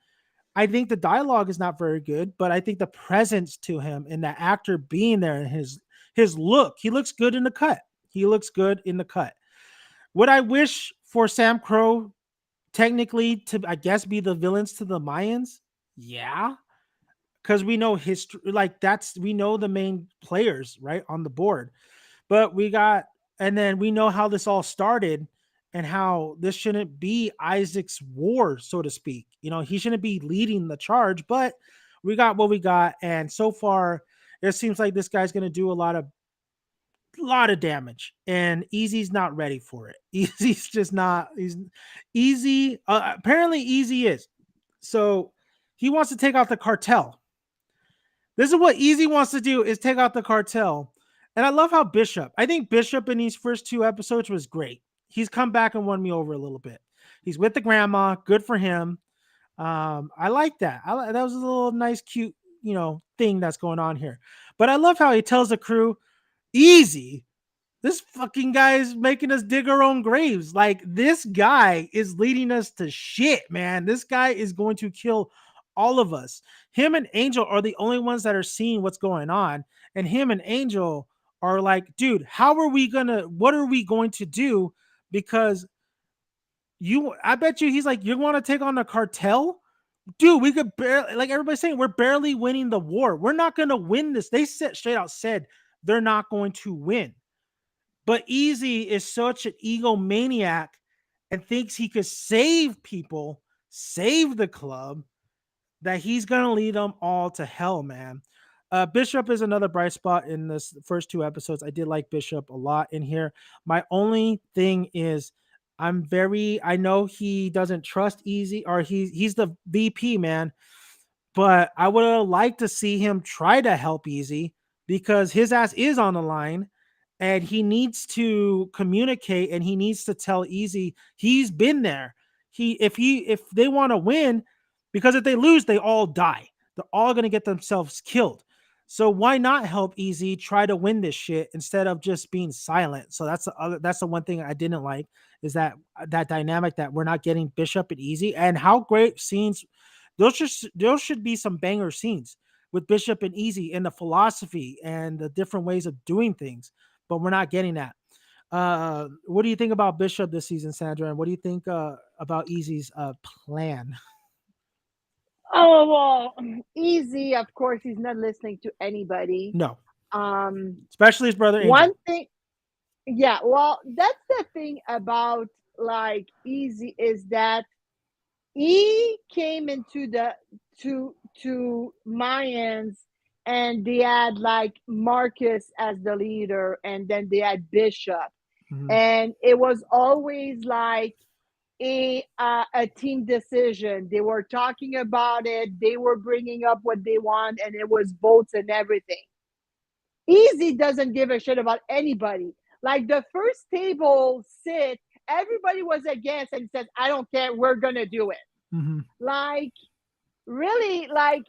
I think the dialogue is not very good, but I think the presence to him and the actor being there and his look, he looks good in the cut. He looks good in the cut. Would I wish for Sam Crow technically to, I guess, be the villains to the Mayans? Yeah, because we know history. Like we know the main players right on the board, but we got, and then we know how this all started and how this shouldn't be Isaac's war, so to speak. You know, he shouldn't be leading the charge, but we got what we got, and so far it seems like this guy's going to do a lot of damage, and Easy's not ready for it. Easy's just not. He's Easy. Apparently, Easy is. So he wants to take out the cartel. This is what Easy wants to do: is take out the cartel. And I love how Bishop. I think Bishop in these first two episodes was great. He's come back and won me over a little bit. He's with the grandma. Good for him. I like that. That was a little nice, cute, thing that's going on here. But I love how he tells the crew, "Easy, this fucking guy is making us dig our own graves. Like, this guy is leading us to shit, man. This guy is going to kill all of us. Him and Angel are the only ones that are seeing what's going on. And him and Angel are like, dude, what are we going to do? Because I bet you he's like, you want to take on the cartel? Dude, we could barely, like everybody's saying, we're barely winning the war. We're not going to win this. They straight out said they're not going to win. But Easy is such an egomaniac and thinks he could save people, save the club, that he's going to lead them all to hell, man. Bishop is another bright spot in this first two episodes. I did like Bishop a lot in here. My only thing is, I know he doesn't trust Easy, or he's the VP, man, but I would have liked to see him try to help Easy, because his ass is on the line and he needs to communicate, and he needs to tell Easy he's been there. If they want to win, because if they lose, they all die. They're all going to get themselves killed. So why not help Easy try to win this shit instead of just being silent? So that's the one thing I didn't like, is that dynamic that we're not getting Bishop and Easy. And how great scenes those should be some banger scenes with Bishop and Easy, and the philosophy and the different ways of doing things, but we're not getting that. What do you think about Bishop this season, Sandra? And what do you think about Easy's plan? Oh well, easy. Of course, he's not listening to anybody. No, Um, especially his brother one Angel. thing, yeah. Well, that's the thing about like easy is that he came into the to Mayans, and they had like Marcus as the leader, and then they had Bishop, Mhm. and it was always like a team decision. They were talking about it. They were bringing up what they want, and it was votes and everything. Easy doesn't give a shit about anybody. Like the first table sit, everybody was against and says, I don't care, we're gonna do it. Hmm. Like, really, like,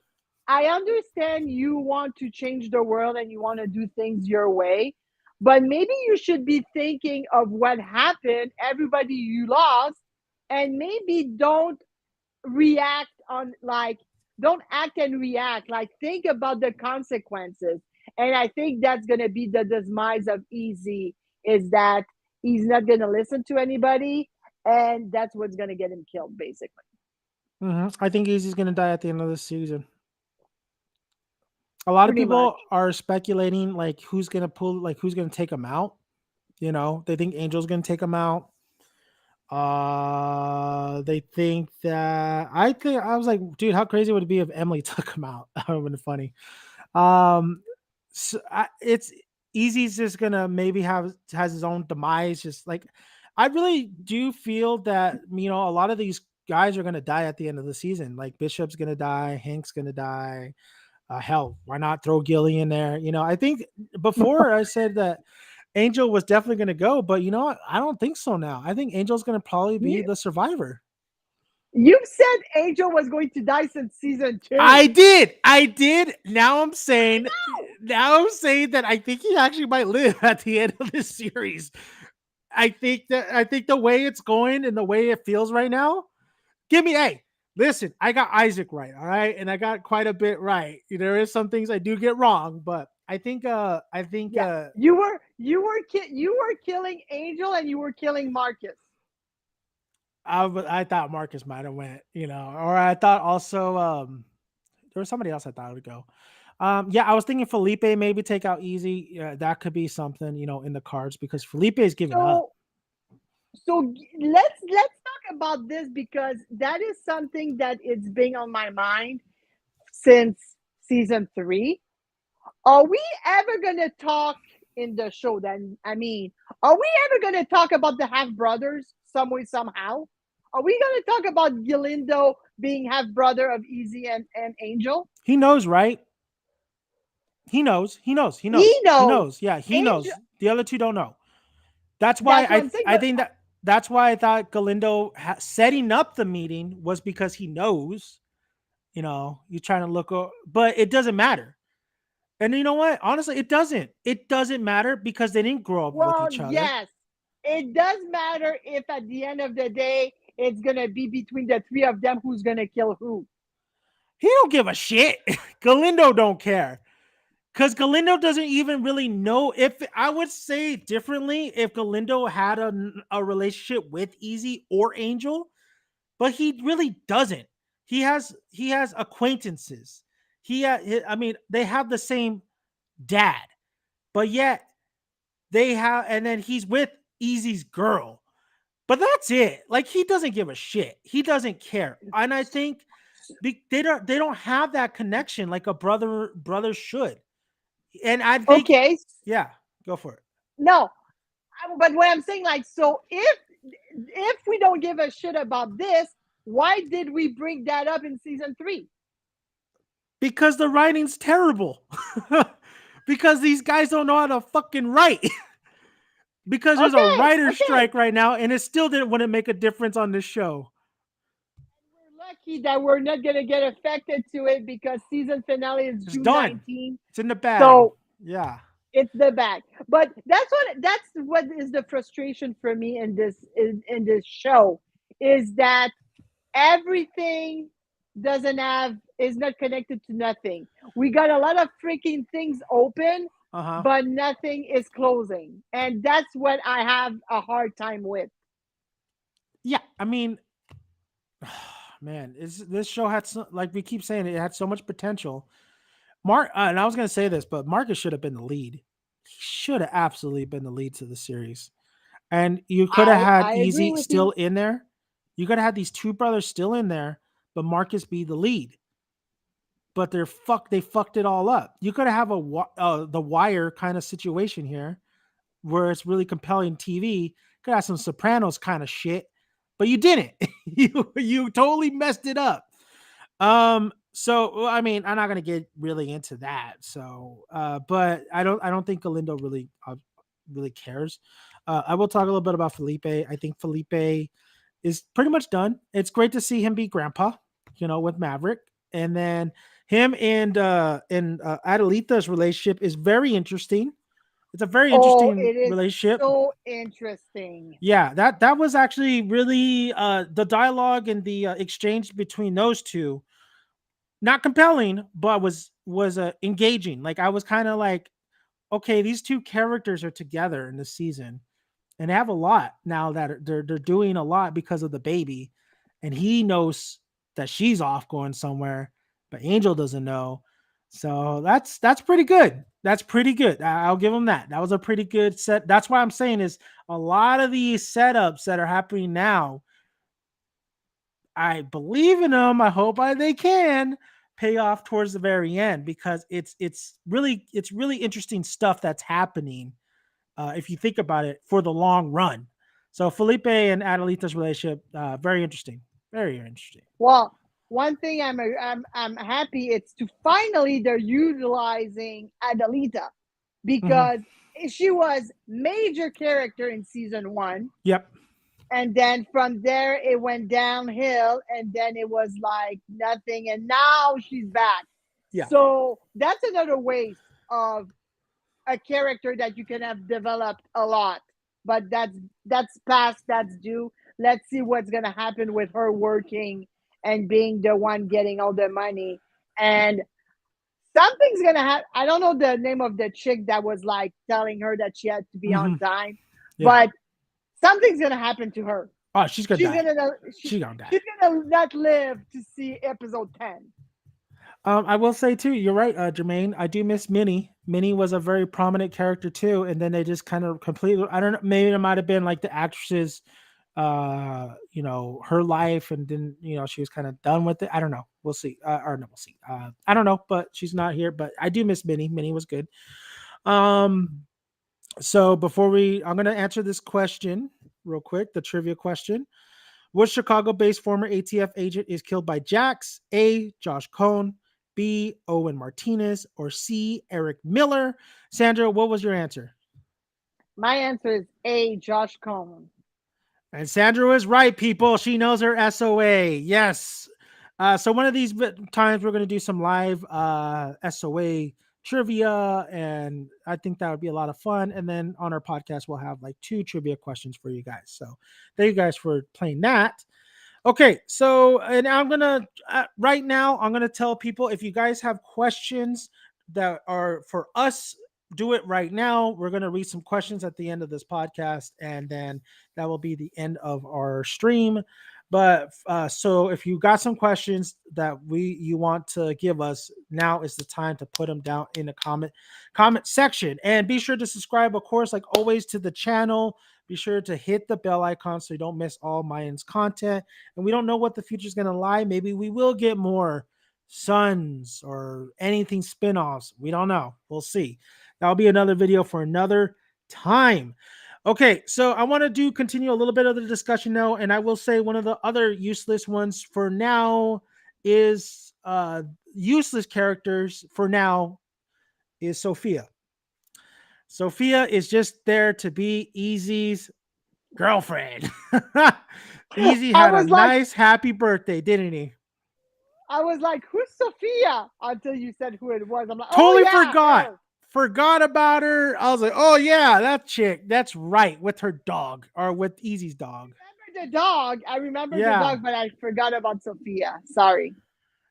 I understand you want to change the world and you want to do things your way, but maybe you should be thinking of what happened, everybody you lost, and maybe react on like don't act and react, like think about the consequences. And I think that's going to be the demise of Easy, is that he's not going to listen to anybody, and that's what's going to get him killed basically. I think Easy's gonna die at the end of this season. A lot of Pretty people much. are speculating like who's gonna pull, like who's gonna take him out. You know, they think Angel's gonna take him out. They think that I was like, dude, how crazy would it be if Emily took him out? That would have been funny. Um, so it's Easy's just gonna maybe has his own demise. Just like I really do feel that a lot of these guys are gonna die at the end of the season. Like Bishop's gonna die, Hank's gonna die. Hell, why not throw Gilly in there? I think before I said that Angel was definitely going to go, but you know what? I don't think so now. I think Angel's going to probably be you the survivor. you've said Angel was going to die since season 2. I did. I did. No. Now I'm saying that I think he actually might live at the end of this series. I think the way it's going and the way it feels right now, give me a listen. I got Isaac right, all right, and I got quite a bit right. There is some things I do get wrong, but I think Yeah, you were killing Angel and you were killing Marcus. I thought Marcus might have went, or I thought also there was somebody else I thought would go. Yeah, I was thinking Felipe maybe take out Easy. Yeah, that could be something, in the cards because Felipe is giving up. So let's talk about this, because that is something that it's been on my mind since season 3. Are we ever gonna talk in the show then? I mean, are we ever gonna talk about the half brothers some way somehow? Are we gonna talk about Galindo being half brother of Easy and Angel? He knows, right? He knows. He knows. He He knows. He knows. knows. Yeah, he Angel. knows. The other two don't know. That's why That's what I'm saying. I But think that's why I thought Galindo setting up the meeting was because he knows. You're trying to but it doesn't matter. And you know what? Honestly, it doesn't. It doesn't matter because they didn't grow up with well, each other. yes, it does matter if at the end of the day it's gonna be between the three of them who's gonna kill who. He don't give a shit. Galindo don't care. Because Galindo doesn't even really know if I would say differently if Galindo had a relationship with Easy or Angel, but he really doesn't. He has acquaintances. I mean, they have the same dad, but yet they have, and then he's with Easy's girl. But that's it. Like he doesn't give a shit. He doesn't care. And I think they don't have that connection like a brother should. And I think Okay, yeah, go for it. no, but what I'm saying, like, so if we don't give a shit about this, why did we bring that up in season 3? Because the writing's terrible. Because these guys don't know how to fucking write. Because there's a Okay, writer's okay. strike right now, and it still didn't want to make a difference on this show. We're lucky that we're not gonna get affected to it because season finale is It's June done. 19th. It's in the bag. So Yeah. it's the back. But that's what is the frustration for me in this show, is that everything doesn't have is not connected to nothing. We got a lot of freaking things open, Uh huh. but nothing is closing. And that's what I have a hard time with. Yeah. I mean, man, this show had like we keep saying it had so much potential. And I was gonna say this, but Marcus should have been the lead. He should have absolutely been the lead to the series. And you could have had I agree Easy with still you. in there. You could have had these two brothers still in there, but Marcus be the lead. But they fucked it all up. You could have the Wire kind of situation here, where it's really compelling TV. Could have some Sopranos kind of shit, but you didn't. You totally messed it up. So well, I mean, I'm not gonna get really into that. So, but I don't think Galindo really cares. I will talk a little bit about Felipe. I think Felipe is pretty much done. It's great to see him be grandpa, with Maverick, and then him and Adelita's relationship is very interesting. It's a very Oh, interesting it is relationship. so interesting. Yeah, that was actually really the dialogue and the exchange between those two, not compelling, but was engaging. Like I was kind of like, okay, these two characters are together in this season, and they have a lot now that they're doing a lot because of the baby, and he knows that she's off going somewhere, but Angel doesn't know. So that's pretty good. That's pretty good. I'll give him that. That was a pretty good set. That's why I'm saying is a lot of these setups that are happening now, I believe in them. I hope they can pay off towards the very end because it's really interesting stuff that's happening if you think about it for the long run. So Felipe and Adelita's relationship, very interesting, very interesting. Well, one thing I'm happy it's to finally they're utilizing Adelita Hmm. because she was major character in season one, Yep. and then from there it went downhill, and then it was like nothing, and now she's back. Yeah. So that's another waste of a character that you can have developed a lot, but that's past, that's due. Let's see what's going to happen with her working and being the one getting all the money, and something's going to happen. I don't know the name of the chick that was like telling her that she had to be Hmm. on time, Yeah. but something's going to happen to her. Oh, she's gonna she's die. going to She's gonna die. she's going to not live to see episode 10. I will say too, you're right, Jermaine. I do miss Minnie. Minnie was a very prominent character too, and then they just kind of completely. I don't know. Maybe it might have been like the actress's, her life, and then she was kind of done with it. I don't know. We'll see. Or no, we'll see. I don't know, but she's not here. But I do miss Minnie. Minnie was good. Um. So I'm gonna answer this question real quick. The trivia question: which Chicago-based former ATF agent is killed by Jax? A. Josh Cohn, B. Owen Martinez, or C. Eric Miller? Sandra, what was your answer? My answer is A, Josh Coleman. And Sandra was right, people. She knows her SOA. Yes. So one of these times we're going to do some live SOA trivia, and I think that would be a lot of fun. And then on our podcast, we'll have like 2 trivia questions for you guys. So thank you guys for playing that. Okay, so and I'm gonna right now I'm gonna tell people if you guys have questions that are for us, do it right now. We're gonna read some questions at the end of this podcast, and then that will be the end of our stream. But so if you got some questions that you want to give us, now is the time to put them down in the comment section, and be sure to subscribe, of course, like always, to the channel. Be sure to hit the bell icon so you don't miss all Mayans content. And we don't know what the future is going to lie. Maybe we will get more Sons or anything spin-offs. We don't know. We'll see. That'll be another video for another time. Okay, so I want to continue a little bit of the discussion now, and I will say one of the other useless ones for now is useless characters for now is Sophia. Sophia is just there to be Easy's girlfriend. Easy I had a was like, nice happy birthday, didn't he? who's Sophia? Until you said who it was. I'm like, oh Totally yeah, forgot. her. Forgot about her. I was like, oh yeah, that chick. That's right. With her dog or with Easy's dog. I remember the Yeah. dog, but I forgot about Sophia. Sorry.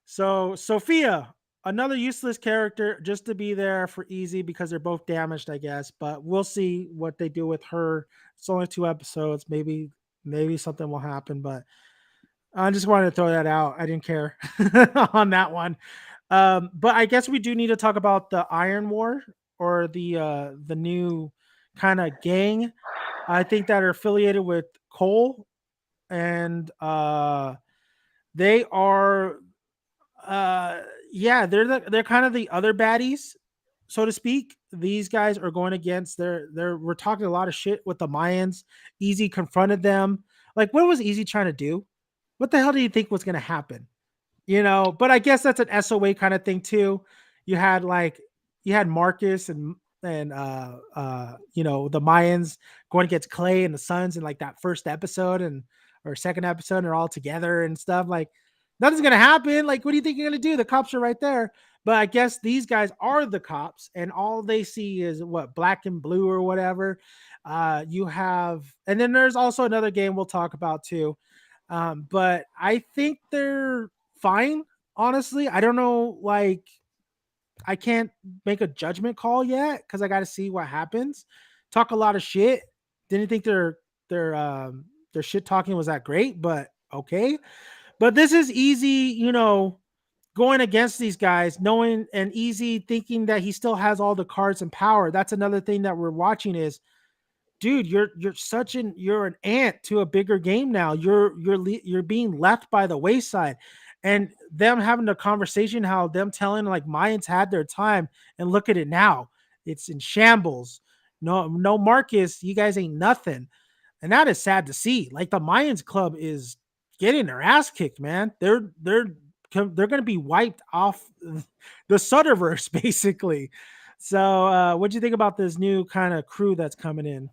So Sophia, another useless character just to be there for Easy because they're both damaged, I guess. But we'll see what they do with her. It's only 2 episodes. Maybe something will happen, but I just wanted to throw that out. I didn't care on that one. But I guess we do need to talk about the Iron War or the new kind of gang. I think that are affiliated with Cole, and they are yeah, they're kind of the other baddies, so to speak. These guys are going against their we're talking a lot of shit with the Mayans. Easy confronted them. Like, what was Easy trying to do? What the hell do you think was going to happen? But I guess that's an SOA kind of thing too. You had like you had Marcus and the Mayans going against Clay and the Suns in like that first episode and or second episode, and they're all together and stuff. Like nothing's gonna happen. Like, what do you think you're gonna do? The cops are right there. But I guess these guys are the cops, and all they see is what black and blue or whatever. You have, and then there's also another game we'll talk about too. But I think they're fine. Honestly, I don't know. Like, I can't make a judgment call yet because I got to see what happens. Talk a lot of shit. Didn't think their shit talking was that great, but okay. But this is easy, going against these guys, knowing and easy thinking that he still has all the cards and power. That's another thing that we're watching is, dude, you're an ant to a bigger game now. You're being left by the wayside. And them having a conversation, how them telling like Mayans had their time, and look at it now. It's in shambles. No Marcus, you guys ain't nothing. And that is sad to see. Like the Mayans club is getting their ass kicked, man. They're going to be wiped off the Sutterverse basically. So, what do you think about this new kind of crew that's coming in?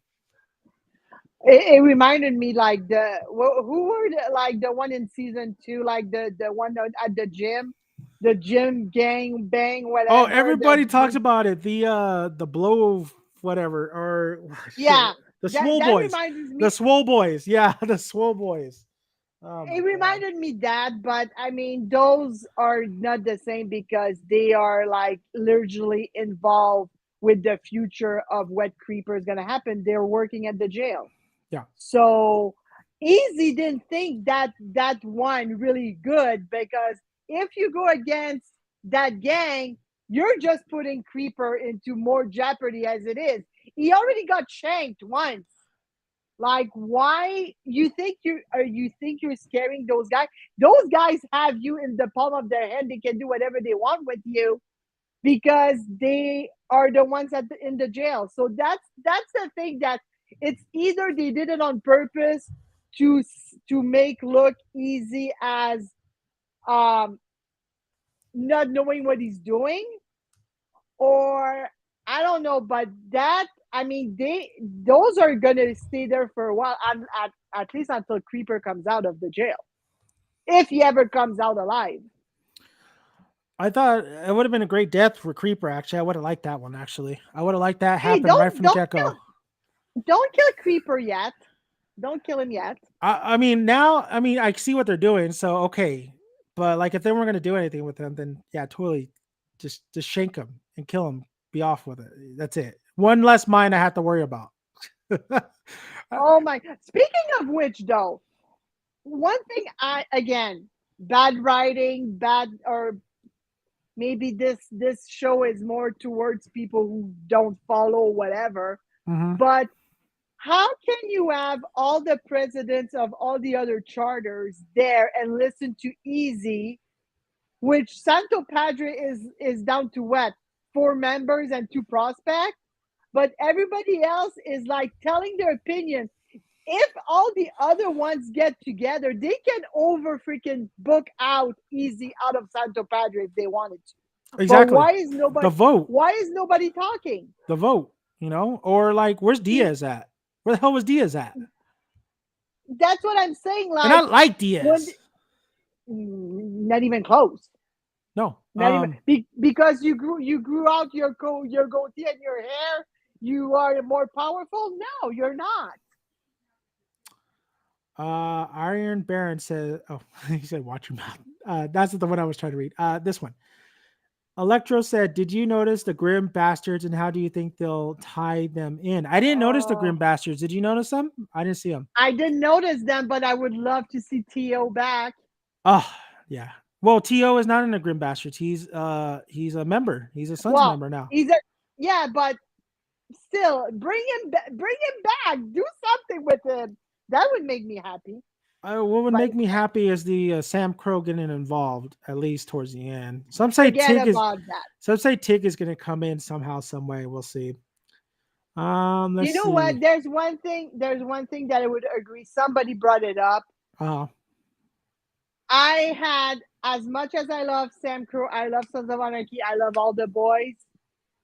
It reminded me like who were like the one in season two, like the one at the gym gang bang Oh, whatever. everybody talks about it. The blow whatever or shit. Yeah, The that swole that boys. reminds The me. swole boys. Yeah, the swole boys. Oh It my god. reminded me that, but I mean, those are not the same because they are like literally involved with the future of what Creeper is going to happen. They're working at the jail. Yeah. So Easy didn't think that one really good because if you go against that gang, you're just putting Creeper into more jeopardy as it is. He already got shanked once. Like, why you think you're scaring those guys? Those guys have you in the palm of their hand. They can do whatever they want with you because they are the ones in the jail. So that's the thing that it's either they did it on purpose to make look easy as um not knowing what he's doing, or I don't know, but that I mean those are gonna stay there for a while, at least until Creeper comes out of the jail, if he ever comes out alive. I thought it would have been a great death for Creeper. Actually, I would have liked that one. Actually, I would have liked that Hey, happen right from the get go. don't kill Creeper yet. Don't kill him yet. I mean, now, I mean, I see what they're doing. So okay, but like, if they weren't going to do anything with him, then yeah, totally, just shank him and kill him. Be off with it. That's it. One less mind I have to worry about. Oh my! Speaking of which, though, one thing I again bad writing, bad or maybe this show is more towards people who don't follow whatever. Hmm. But how can you have all the presidents of all the other charters there and listen to Easy, which Santo Padre is down to what, four members and two prospects, but everybody else is like telling their opinion. If all the other ones get together, they can over freaking book out Easy out of Santo Padre if they wanted to. But Exactly. The vote. why is nobody talking? The vote. Or like, where's See, Diaz at? Where the hell was Diaz at? that's what I'm saying. And I Like like when Diaz. not even close. No. Not even because you grew out your goatee and your hair. You are more powerful. No, you're not. Iron Baron said, oh, he said, watch your mouth. That's the one I was trying to read. This one. Electro said, did you notice the Grim Bastards and how do you think they'll tie them in? I didn't notice the Grim Oh, Bastards. Did you notice them? I didn't see them. I didn't notice them, but I would love to see To back. Oh, yeah. Well, To is not in the Grim Bastards. He's a member. He's a Suns Well, member now. he's a yeah, but still, bring him back. Do something with him. That would make me happy. What would make Like, me happy is the Sam Crow getting involved at least towards the end. forget about that. Some say Tig is going to come in somehow, some way. We'll see. Let's You know what? see. There's one thing. There's one thing that I would agree. Somebody brought it up. Uh, I had, as much as I love Sam Crow, I love Sons of Anarchy, I love all the boys.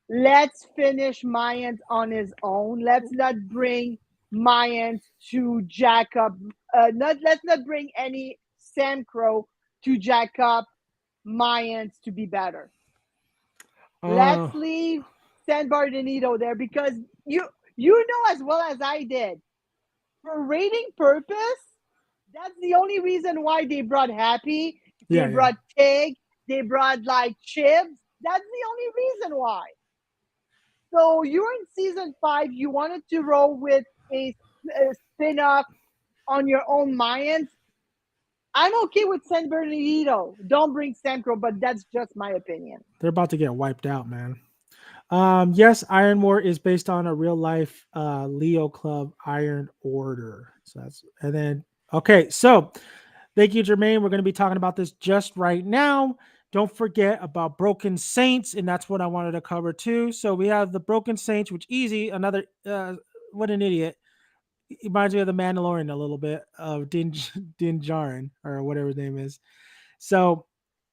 Let's finish Mayans on his own. Let's not bring Mayans to jack up. Not let's not bring any Sam Crow to jack up Mayans to be better. Uh, Let's leave San Bernardino there because you you know as well as I did, for rating purpose, that's the only reason why they brought Happy, they yeah, yeah. brought Tig, they brought like Chibs. That's the only reason why. So you're in season 5. You wanted to roll with a spin-off on your own Mayans. I'm okay with San Bernardino. Don't bring Sandro, but that's just my opinion. They're about to get wiped out, man. Yes, Iron War is based on a real life Leo Club Iron Order. So that's and then okay, so thank you, Jermaine. We're going to be talking about this just right now. Don't forget about Broken Saints, and that's what I wanted to cover too. So we have the Broken Saints, which easy, another what an idiot. He reminds me of the Mandalorian a little bit of Din Djarin or whatever his name is. So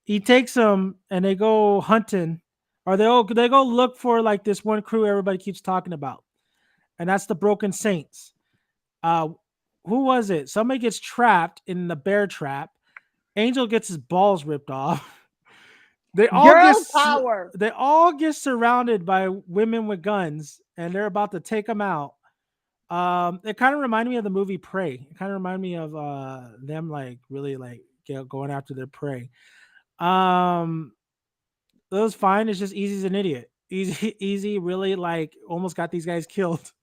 he takes them and they go hunting, or they go look for like this one crew everybody keeps talking about, and that's the Broken Saints. Uh, who was it? Somebody gets trapped in the bear trap. Angel gets his balls ripped off. They all get Girl power. they all get surrounded by women with guns, and they're about to take them out. It kind of reminded me of the movie Prey. It kind of reminded me of them like really like going after their prey. Um, it was fine. It's just Easy's an idiot. Easy, Easy really like almost got these guys killed.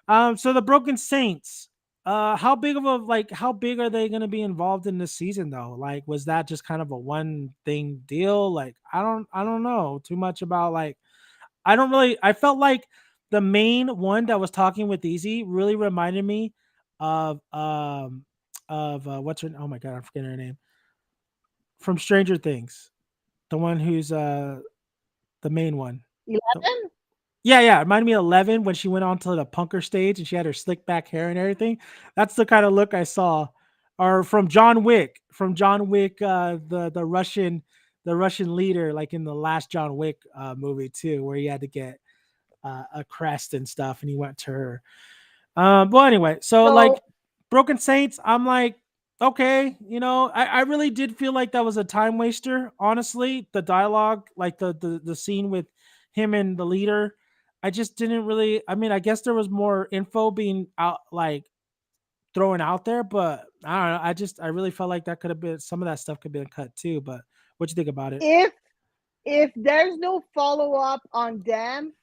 So the Broken Saints. How big of a like how big are they going to be involved in this season though? Like, was that just kind of a one thing deal? Like, I don't know too much about like I don't really. I felt like the main one that was talking with Easy really reminded me of what's her? Oh my god, I'm forgetting her name from Stranger Things. The one who's the main one. The- 11? Yeah, yeah. It reminded me of 11 when she went on to the punker stage and she had her slick back hair and everything. That's the kind of look I saw. Or from John Wick, the Russian leader, like in the last John Wick movie too, where he had to get a crest and stuff, and he went to her. Well, anyway, so like So Broken Saints, I'm like, okay, I really did feel like that was a time waster. Honestly, the dialogue, like the scene with him and the leader, I just didn't really. I mean, I guess there was more info being out, like thrown out there, but I don't know. I really felt like that could have been some of that stuff could have been cut too. But what you think about it? if if there's no follow up on them,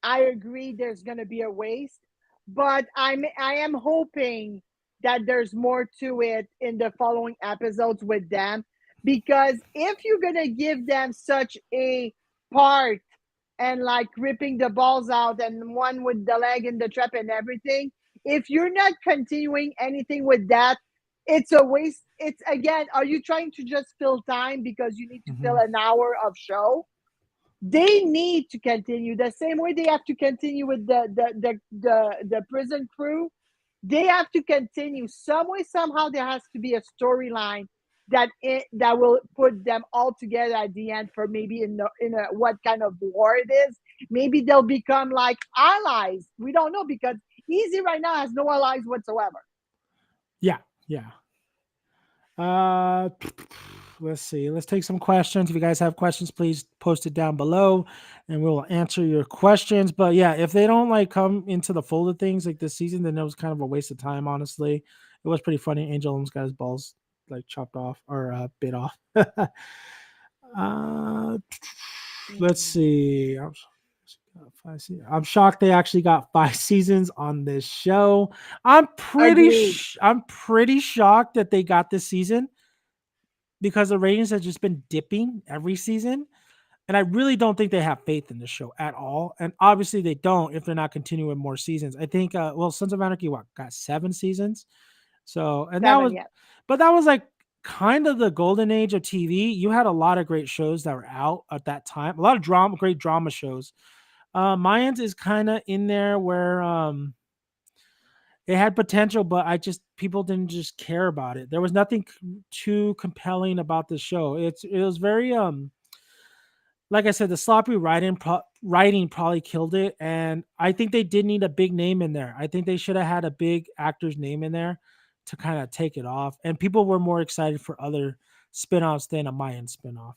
I agree there's going to be a waste, but I am hoping that there's more to it in the following episodes with them, because if you're going to give them such a part and like ripping the balls out and one with the leg in the trap and everything, if you're not continuing anything with that, it's a waste. It's again, are you trying to just fill time because you need to fill Hmm. an hour of show? They need to continue the same way they have to continue with the prison crew. They have to continue some way somehow. There has to be a storyline that will put them all together at the end, for maybe in a what kind of war it is. Maybe they'll become like allies. We don't know, because Easy right now has no allies whatsoever. Yeah, yeah. Uh, let's see. Let's take some questions. If you guys have questions, please post it down below, and we'll answer your questions. But yeah, if they don't like come into the fold of things like this season, then it was kind of a waste of time. Honestly, it was pretty funny. Angel almost got his balls like chopped off or bit off. uh, let's Mm. see. I'm shocked they actually got 5 seasons on this show. Agreed. I'm pretty shocked that they got this season because the ratings have just been dipping every season. And I really don't think they have faith in the show at all. And obviously they don't if they're not continuing more seasons. I think well, Sons of Anarchy got 7 seasons. So and that Seven, was yes. but that was like kind of the golden age of TV. You had a lot of great shows that were out at that time. A lot of great drama shows. Mayans is kind of in there where it had potential, but I just people didn't just care about it. There was nothing too compelling about the show. It was very like I said, the sloppy writing probably killed it, and I think they did need a big name in there. I think they should have had a big actor's name in there to kind of take it off, and people were more excited for other spin-offs than a Mayan spin-off.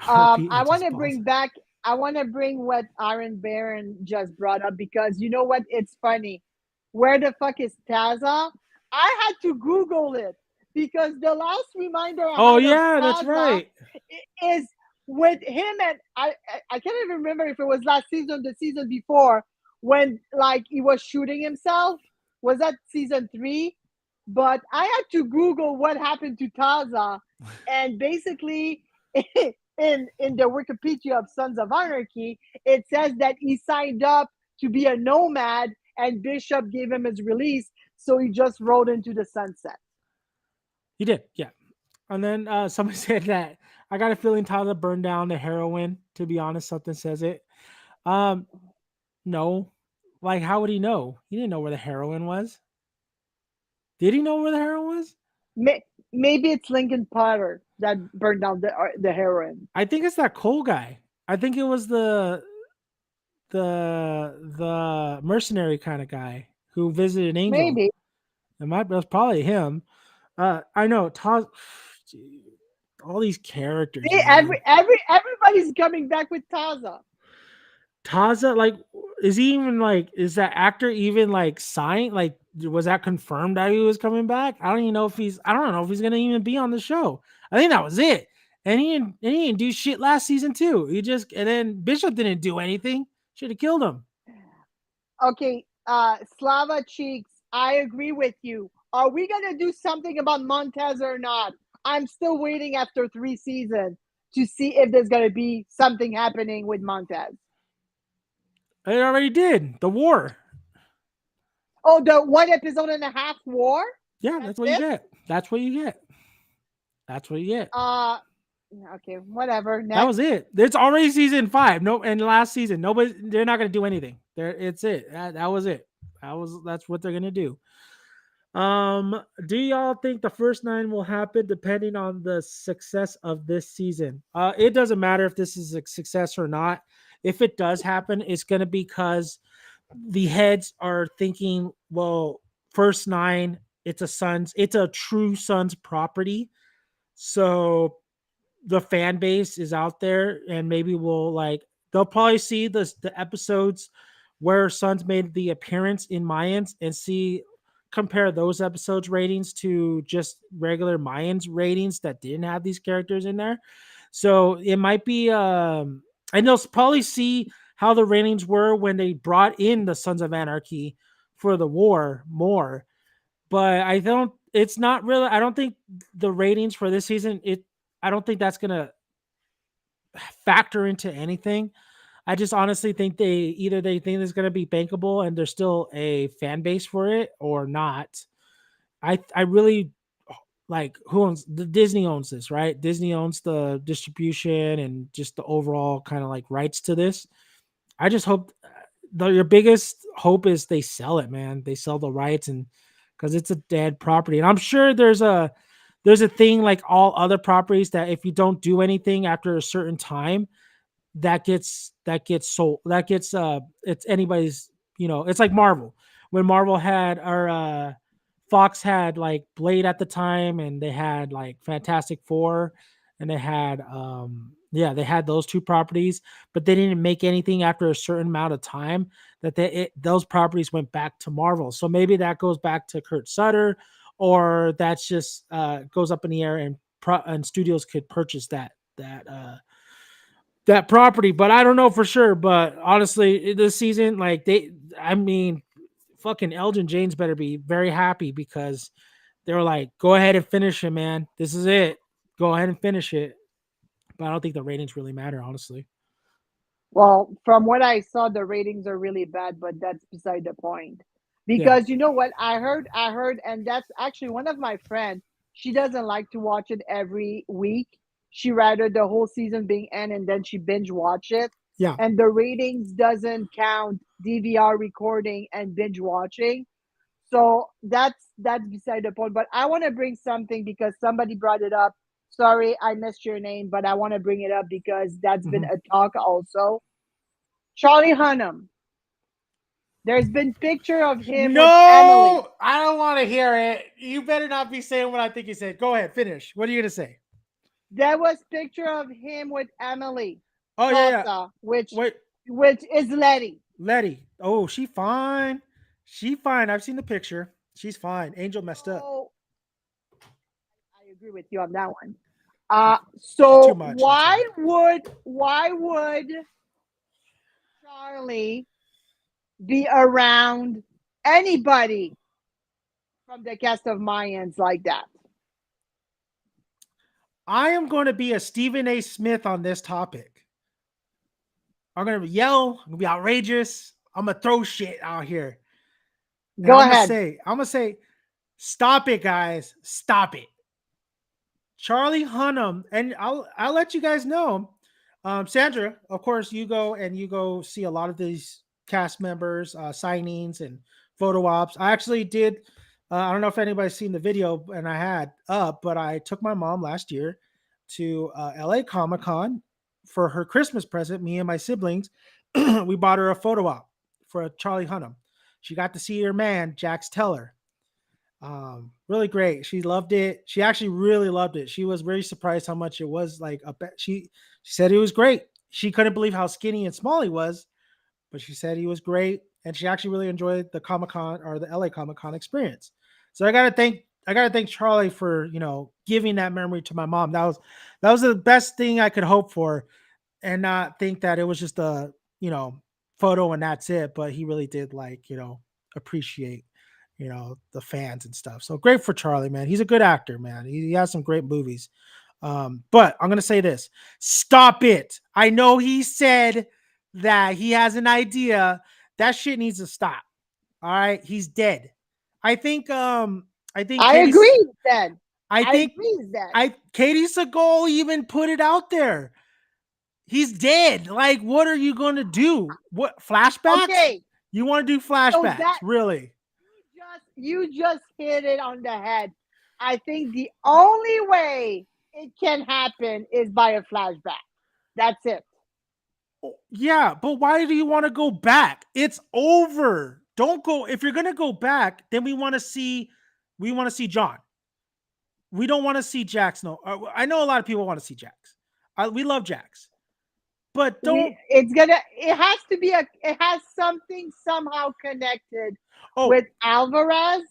Repeat I and want just to pause. bring back. I want to bring what Aaron Baron just brought up because you know what? It's funny. Where the fuck is Taza? I had to Google it because the last reminder I Oh had of yeah, that's Taza right. is with him and I can't even remember if it was last season, the season before, when like he was shooting himself. Was that season three? But I had to Google what happened to Taza, and basically in the Wikipedia of Sons of Anarchy, it says that he signed up to be a nomad and Bishop gave him his release, so he just rode into the sunset. You did, yeah. And then somebody said that I got a feeling Tyler burned down the heroin. To be honest, something says it. Um, no, like how would he know? He didn't know where the heroin was. Did he know where the heroin was? Maybe it's Lincoln Potter that burned down the heroin. I think it's that Cole guy. I think it was the mercenary kind of guy who visited Angel. Maybe. It was probably him. I know Todd. All these characters, See, man. everybody's coming back with Taza. Taza, like, is he even like? Is that actor even like signed? Like, was that confirmed that he was coming back? I don't even know if he's. I don't know if he's gonna even be on the show. I think that was it. And he didn't do shit last season too. He just and then Bishop didn't do anything. Should have killed him. Okay, Slava Cheeks, I agree with you. Are we gonna do something about Montez or not? I'm still waiting after 3 seasons to see if there's gonna be something happening with Montez. It already did. The war. Oh, the 1.5 episode war? Yeah, That's that's what you it? get. That's what you get. That's what you get. Uh okay, whatever. That was Next. it. It's already season 5. No, and last season, nobody. They're not gonna do anything. There, it's it. That was it. That's what they're gonna do. Do y'all think the first 9 will happen depending on the success of this season? It doesn't matter if this is a success or not. If it does happen, it's gonna be because the heads are thinking, well, first 9, it's a true Suns property. So the fan base is out there and maybe we'll like they'll probably see the episodes where Suns made the appearance in Mayans and see compare those episodes ratings to just regular Mayans ratings that didn't have these characters in there. So it might be and they'll probably see how the ratings were when they brought in the Sons of Anarchy for the war more. But I don't it's not really I don't think the ratings for this season it I don't think that's gonna factor into anything. I just honestly think they think it's gonna be bankable and there's still a fan base for it or not. I really like who owns the Disney owns this, right? Disney owns the distribution and just the overall kind of like rights to this. I just hope your biggest hope is they sell it, man. They sell the rights and because it's a dead property. And I'm sure there's a thing like all other properties that if you don't do anything after a certain time, that gets sold. That gets it's anybody's, it's like Marvel. When Marvel had or Fox had like Blade at the time and they had like Fantastic Four and they had they had those two properties, but they didn't make anything after a certain amount of time that those properties went back to Marvel. So maybe that goes back to Kurt Sutter or that's just goes up in the air and and studios could purchase that property, but I don't know for sure. But honestly, this season, like I mean, fucking Elgin James better be very happy because they were like, go ahead and finish it, man. This is it. Go ahead and finish it. But I don't think the ratings really matter, honestly. Well, from what I saw, the ratings are really bad, but that's beside the point. Yeah. Because you know what I heard, and that's actually one of my friends. She doesn't like to watch it every week. She rather the whole season being end and then she binge watch it. Yeah. And the ratings doesn't count DVR recording and binge watching. So that's beside the point. But I want to bring something because somebody brought it up. Sorry, I missed your name, but I want to bring it up because that's been Mhm. a talk also. Charlie Hunnam. There's been picture of him with Emily. No, I don't want to hear it. You better not be saying what I think you said. Go ahead, finish. What are you gonna say? There was picture of him with Emily Oh yeah, yeah. Cosa, which Wait, which is Letty. Letty. Oh, she fine. She fine. I've seen the picture. She's fine. Angel messed up. So I agree with you on that one. She's she's too So much. That's why why. would Charlie be around anybody from the cast of Mayans like that? I am going to be a Stephen A. Smith on this topic. I'm going to yell. I'm going to be outrageous. I'm going to throw shit out here. And Go ahead. I'm going to say, stop it, guys. Stop it. Charlie Hunnam, and I'll let you guys know. Sandra, of course, you go see a lot of these cast members, signings and photo ops. I actually did. I don't know if anybody's seen the video, and I had up, but I took my mom last year to LA Comic Con for her Christmas present. Me and my siblings, we bought her a photo op for a Charlie Hunnam. She got to see her man, Jax Teller. Really great. She loved it. She actually really loved it. She was very surprised how much it was like a she said it was great. She couldn't believe how skinny and small he was, but she said he was great and she actually really enjoyed the Comic-Con or the LA Comic-Con experience. So I got to thank Charlie for, giving that memory to my mom. That was the best thing I could hope for and not think that it was just a, you know, photo and that's it, but he really did like, appreciate the fans and stuff. So great for Charlie, man. He's a good actor, man. He has some great movies. But I'm gonna say this: stop it. I know he said that he has an idea. That shit needs to stop. All right, he's dead. I think. I think I Katie's. agree, then. I I think. agree with that. Katie Segal even put it out there. He's dead. Like, what are you gonna do? What flashbacks? Okay, You want to do so flashbacks? that Really? you just hit it on the head. I think the only way it can happen is by a flashback. That's it. Yeah, but why do you want to go back? It's over. Don't go. If you're gonna go back, then we want to see John. We don't want to see Jax. No, I know a lot of people want to see Jax. We love Jax, but don't. It has to be it has something somehow connected Oh, with Alvarez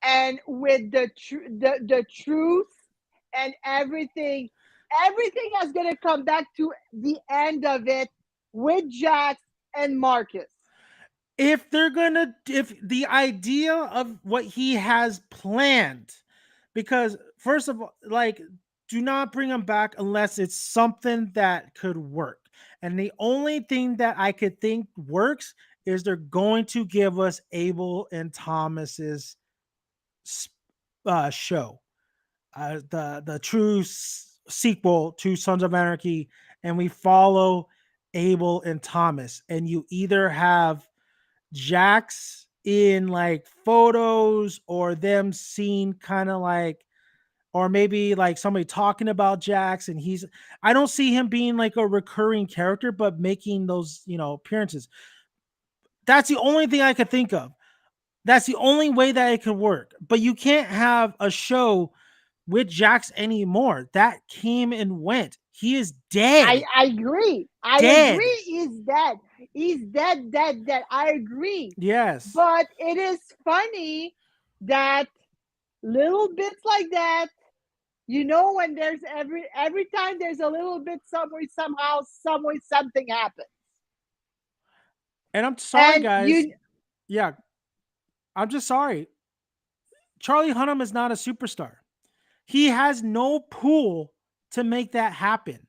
and with the truth and everything. Everything is going to come back to the end of it with Jax and Marcus. if the idea of what he has planned, because first of all, like, do not bring him back unless it's something that could work. And the only thing that I could think works is they're going to give us Abel and Thomas's show, the true sequel to Sons of Anarchy, and we follow Abel and Thomas, and you either have Jax in like photos or them seen kind of like, or maybe like somebody talking about Jax and I don't see him being like a recurring character but making those appearances. That's the only thing I could think of. That's the only way that it could work. But you can't have a show with Jax anymore. That came and went. He is dead. I agree. I Dead. agree. He's dead. He's dead, dead, dead. I agree. Yes. But it is funny that little bits like that, when there's every time there's a little bit somewhere, somehow, somewhere, something happens. And I'm sorry, And guys. Yeah, I'm just sorry. Charlie Hunnam is not a superstar. He has no pool to make that happen.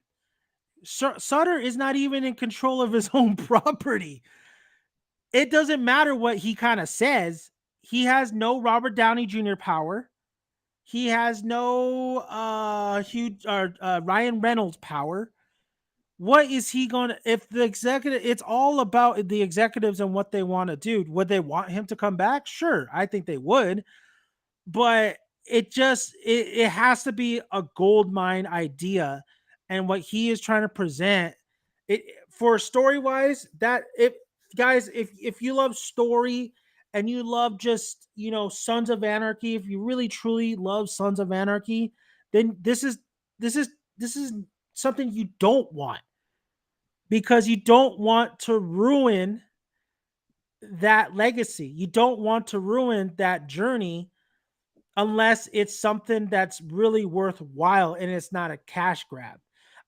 Sutter is not even in control of his own property. It doesn't matter what he kind of says. He has no Robert Downey Jr. power. He has no Ryan Reynolds power. what is he going to, if the executive, it's all about the executives and what they want to do. Would they want him to come back? Sure, I think they would, but it has to be a gold mine idea, and what he is trying to present it for story wise, that if guys, if you love story and you love just, Sons of Anarchy, if you really truly love Sons of Anarchy, then this is this is something you don't want, because you don't want to ruin that legacy, you don't want to ruin that journey, unless it's something that's really worthwhile and it's not a cash grab.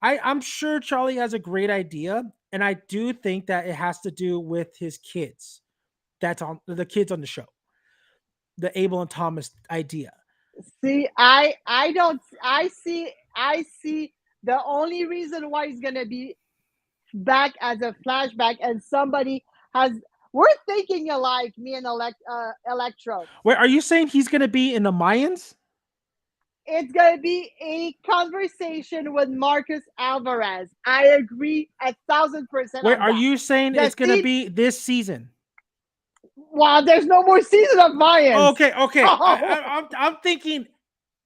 I'm sure Charlie has a great idea, and I do think that it has to do with his kids. That's on the kids on the show, the Abel and Thomas idea. See, I don't I see the only reason why he's gonna be back as a flashback, and somebody has, we're thinking alike, me and Electro. Wait, are you saying he's going to be in the Mayans? It's gonna be a conversation with Marcus Alvarez. I agree 1,000% Wait, on are that. you saying The it's going to scene, be this season? wow, there's no more season of Mayans. Okay, okay. Oh, I'm thinking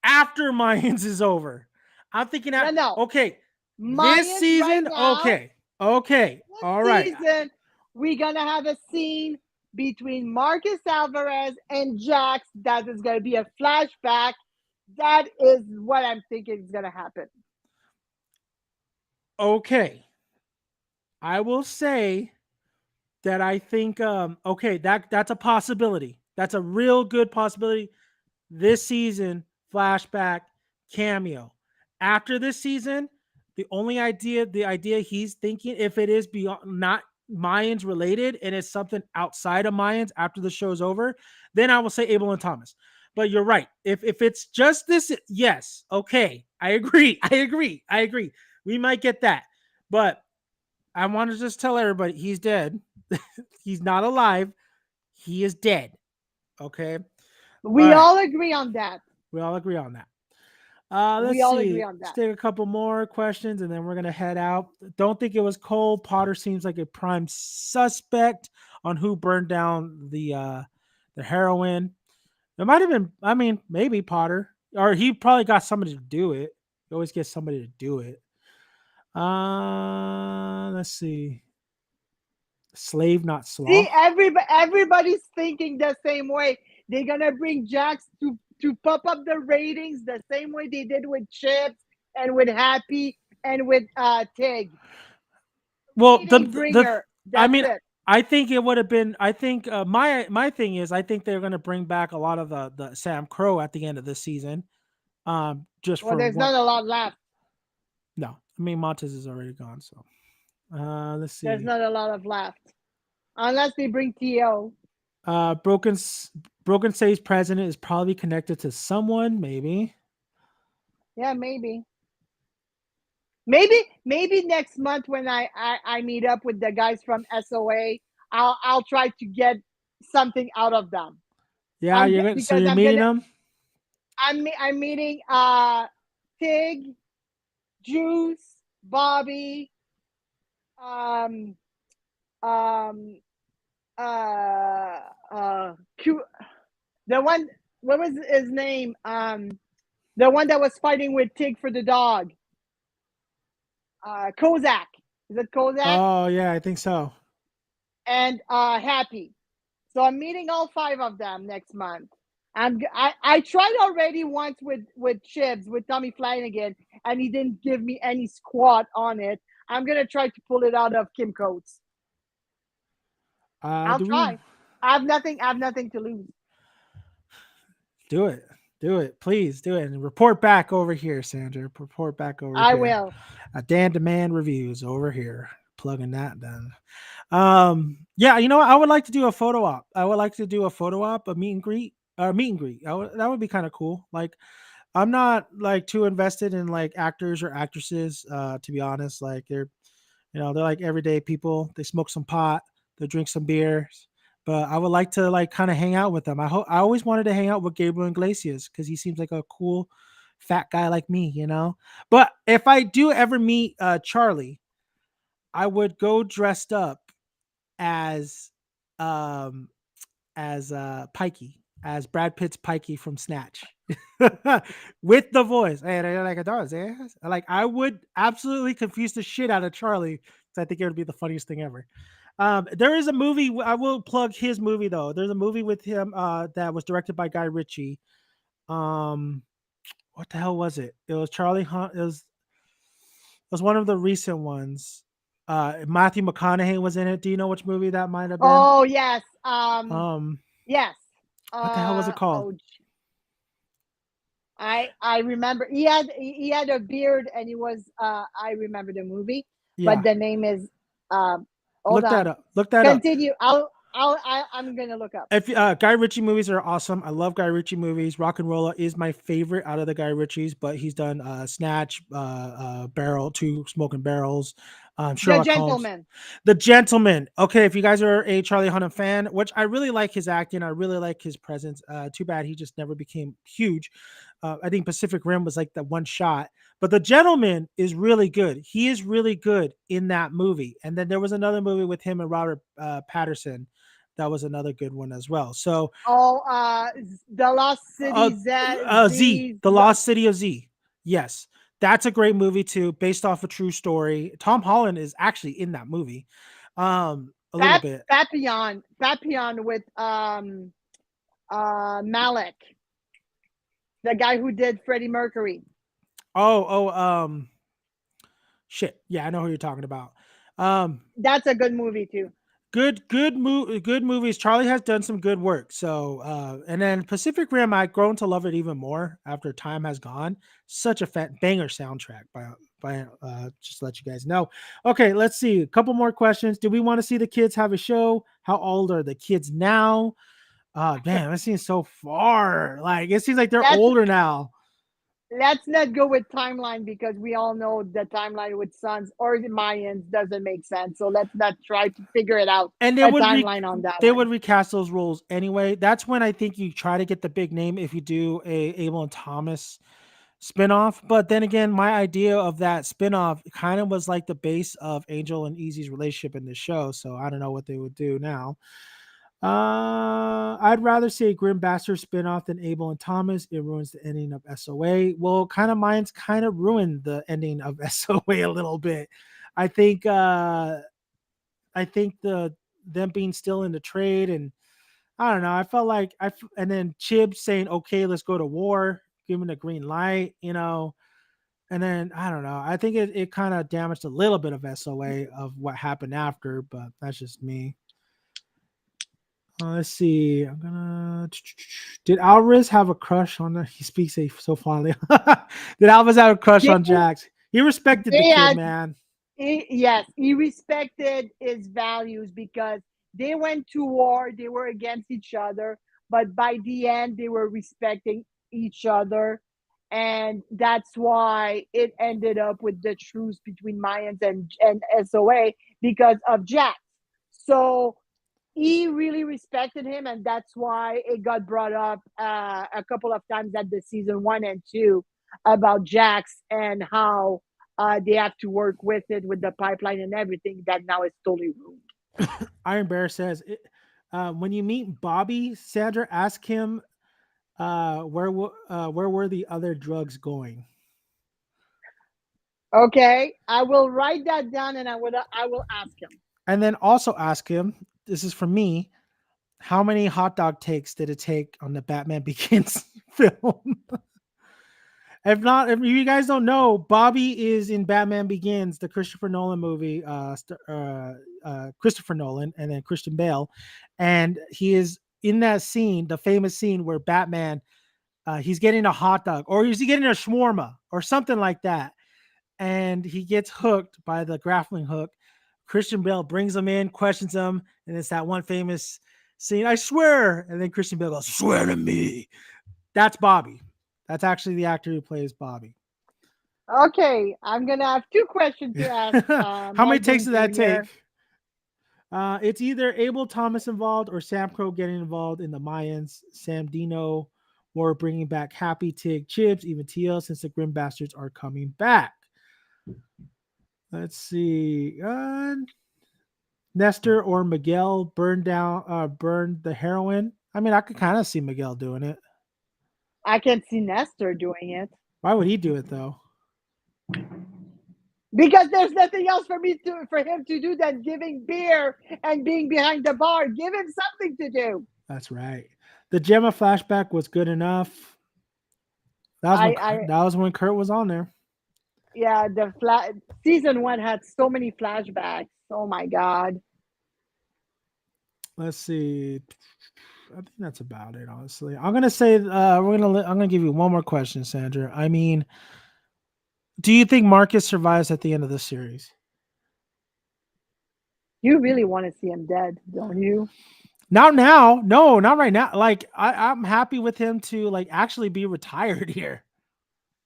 after Mayans is over. I'm thinking no, that. no. Okay, this Mayans right season. now, Okay, okay. this All right. season, we're gonna have a scene between Marcus Alvarez and Jax that is gonna be a flashback. That is what I'm thinking is gonna happen. Okay. I will say that I think okay, that's a possibility. That's a real good possibility. This season, flashback, cameo. After this season, the idea he's thinking, if it is beyond, not Mayans related, and it's something outside of Mayans after the show's over, then I will say Abel and Thomas. But you're right. If it's just this, yes, okay, I agree. I agree. I agree. We might get that, but I want to just tell everybody he's dead. He's not alive. He is dead. Okay. All We right. all agree on that. We all agree on that. We Let's all agree see. on Let's that. take a couple more questions and then we're gonna head out. Don't think it was Cole. Potter seems like a prime suspect on who burned down the heroin. It might have been. I mean, maybe Potter, or he probably got somebody to do it. He always gets somebody to do it. Let's see. Slave, not See, sloth. everybody's thinking the same way. They're gonna bring Jax to pop up the ratings the same way they did with Chips and with Happy and with Tig. Well, Rating bringer. I That's mean, it. I think it would have been. I think my thing is, I think they're going to bring back a lot of the Sam Crow at the end of this season. Just Well, for there's one. not a lot left. No, I mean Montez is already gone. So, let's There's see. not a lot of left unless they bring To. Uh, Broken Broken Save's president is probably connected to someone. Maybe. Yeah, maybe. Maybe next month when I meet up with the guys from SOA, I'll try to get something out of them. Yeah, you're gonna. So Because you're meeting them. I'm meeting Tig, Juice, Bobby, um um Q, the one, what was his name? The one that was fighting with Tig for the dog. Kozak. Is it Kozak? Oh yeah, I think so. And Happy. So I'm meeting all five of them next month. I tried already once with Chibs with Tommy Flanagan, and he didn't give me any squat on it. I'm gonna try to pull it out of Kim Coates. I'll Do we try. I have nothing to lose. do it? Do it, please do it, and report back over here, Sandra. Report back over I here. will. Dan Demand reviews over here. Plugging that then. Yeah, I would like to do a photo op. I would like to do a photo op, a meet and greet, or meet and greet. That would be kind of cool. Like, I'm not like too invested in like actors or actresses. To be honest, like they're like everyday people. They smoke some pot, they drink some beers. But I would like to like kind of hang out with them. I always wanted to hang out with Gabriel Iglesias because he seems like a cool fat guy like me. But if I do ever meet Charlie, I would go dressed up as um Pikey, as Brad Pitt's Pikey from Snatch. With the voice. Hey, like a dog, eh? Like I would absolutely confuse the shit out of Charlie because I think it would be the funniest thing ever. There is a movie. I will plug his movie though. There's a movie with him that was directed by Guy Ritchie. Um, what the hell was it? It was Charlie Hunt. It was one of the recent ones. Matthew McConaughey was in it. Do you know which movie that might have been? Oh yes. Um, Yes. what the hell was it called? Oh, I remember he had a beard and he was I remember the movie, but Yeah, the name is um hold look that on. up. Look that up. Continue. I'm gonna look up. If Guy Ritchie movies are awesome, I love Guy Ritchie movies. Rock and Rolla is my favorite out of the Guy Ritchies, but he's done Snatch, Barrel, Two Smoking Barrels, The Sherlock Holmes, Gentleman. The Gentleman. Okay, if you guys are a Charlie Hunnam fan, which I really like his acting, I really like his presence. Too bad he just never became huge. I think Pacific Rim was like the one shot, but The Gentleman is really good. He is really good in that movie. And then there was another movie with him and Robert Patterson that was another good one as well. So, Oh, the Lost uh, City Z, Z's. The Lost City of Z. Yes, that's a great movie too, based off a true story. Tom Holland is actually in that movie, a little bit. Papillon with Malik, the guy who did Freddie Mercury. Oh, shit. Yeah, I know who you're talking about. Um, That's a good movie too. good movies. Charlie has done some good work. So, and then Pacific Rim, I've grown to love it even more after time has gone. Such a banger soundtrack by just to let you guys know. Okay, let's see. A couple more questions. Do we want to see the kids have a show? How old are the kids now? Damn, it seems so far. Like it seems like they're Let's older now. let's not go with timeline because we all know the timeline with Suns or the Mayans doesn't make sense. So let's not try to figure it out And a timeline on that they one. would recast those roles anyway. That's when I think you try to get the big name if you do a Abel and Thomas spinoff. But then again, my idea of that spinoff kind of was like the base of Angel and Easy's relationship in the show. So I don't know what they would do now. I'd rather see a Grim Bastard spinoff than Abel and Thomas. It ruins the ending of SOA. Well, kind of mine's kind of ruined the ending of SOA a little bit. I think I think them being still in the trade and I don't know. I felt like and then Chib saying, "Okay, let's go to war," giving a green light, and then I don't know. I think it kind of damaged a little bit of SOA of what happened after, but that's just me. Let's see. I'm gonna. Did Alvarez have a crush on her? He speaks so fondly. Did Alvarez have a crush They on Jax? He respected the they kid, had man. yes, he respected his values because they went to war, they were against each other, but by the end they were respecting each other. And that's why it ended up with the truce between Mayans and SOA because of Jax. So he really respected him, and that's why it got brought up a couple of times at the season 1 and 2 about Jax and how they have to work with it with the pipeline and everything that now is totally ruined. Iron Bear says, when you meet Bobby, Sandra, ask him where were the other drugs going? Okay, I will write that down and I will ask him. And then also ask him, this is for me, how many hot dog takes did it take on the Batman Begins film? If not, if you guys don't know, Bobby is in Batman Begins, the Christopher Nolan movie, Christopher Nolan, and then Christian Bale, and he is in that scene, the famous scene where Batman, he's getting a hot dog, or is he getting a shawarma, or something like that, and he gets hooked by the grappling hook. Christian Bale brings him in, questions him, and it's that one famous scene, I swear, and then Christian Bale goes, swear to me. That's Bobby. That's actually the actor who plays Bobby. Okay, I'm gonna have two questions to ask How many Mike takes Boone did that Jr. take? It's either Abel Thomas involved or Sam Crow getting involved in the Mayans. Sam Dino or bringing back Happy, Tig, Chips, even TL since the Grim Bastards are coming back. Let's see. Nestor or Miguel burned the heroin. I mean, I could kind of see Miguel doing it. I can see Nestor doing it Why would he do it though? because there's nothing else for him to do than giving beer and being behind the bar. Give him something to do. That's right. The Gemma flashback was good enough. I That was when Kurt was on there. yeah, season one had so many flashbacks. Oh my god. Let's see. I think that's about it. Honestly, I'm gonna say I'm gonna give you one more question, Sandra. I mean, do you think Marcus survives at the end of the series? You really want to see him dead, don't you? Not now. No, not right now. Like I'm happy with him to like actually be retired here.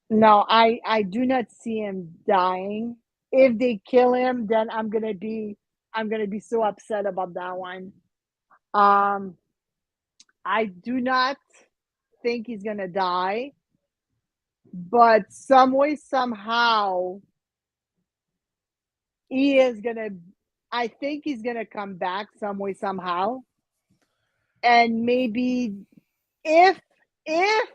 No, I do not see him dying. If they kill him, then I'm gonna be so upset about that one. Um, I do not think he's gonna die, but some way somehow he is gonna. I think he's gonna come back some way somehow, and maybe if if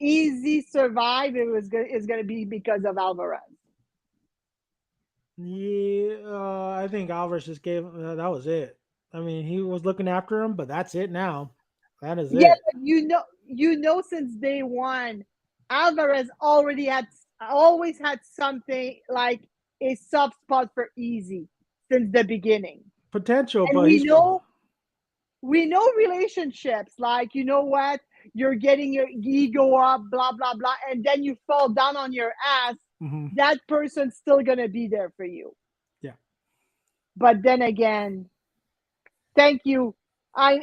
Easy survive, it's gonna be because of Alvarez. Yeah, I think Alvarez just gave. That was it. I mean, he was looking after him, but that's it now. That is Yeah, it. but since day one, Alvarez always had something like a soft spot for Easy since the beginning, Potential, and but he's we know relationships like you know what you're getting your ego up, blah blah blah, and then you fall down on your ass. mhm. That person's still gonna be there for you. Yeah. But then again, thank you. I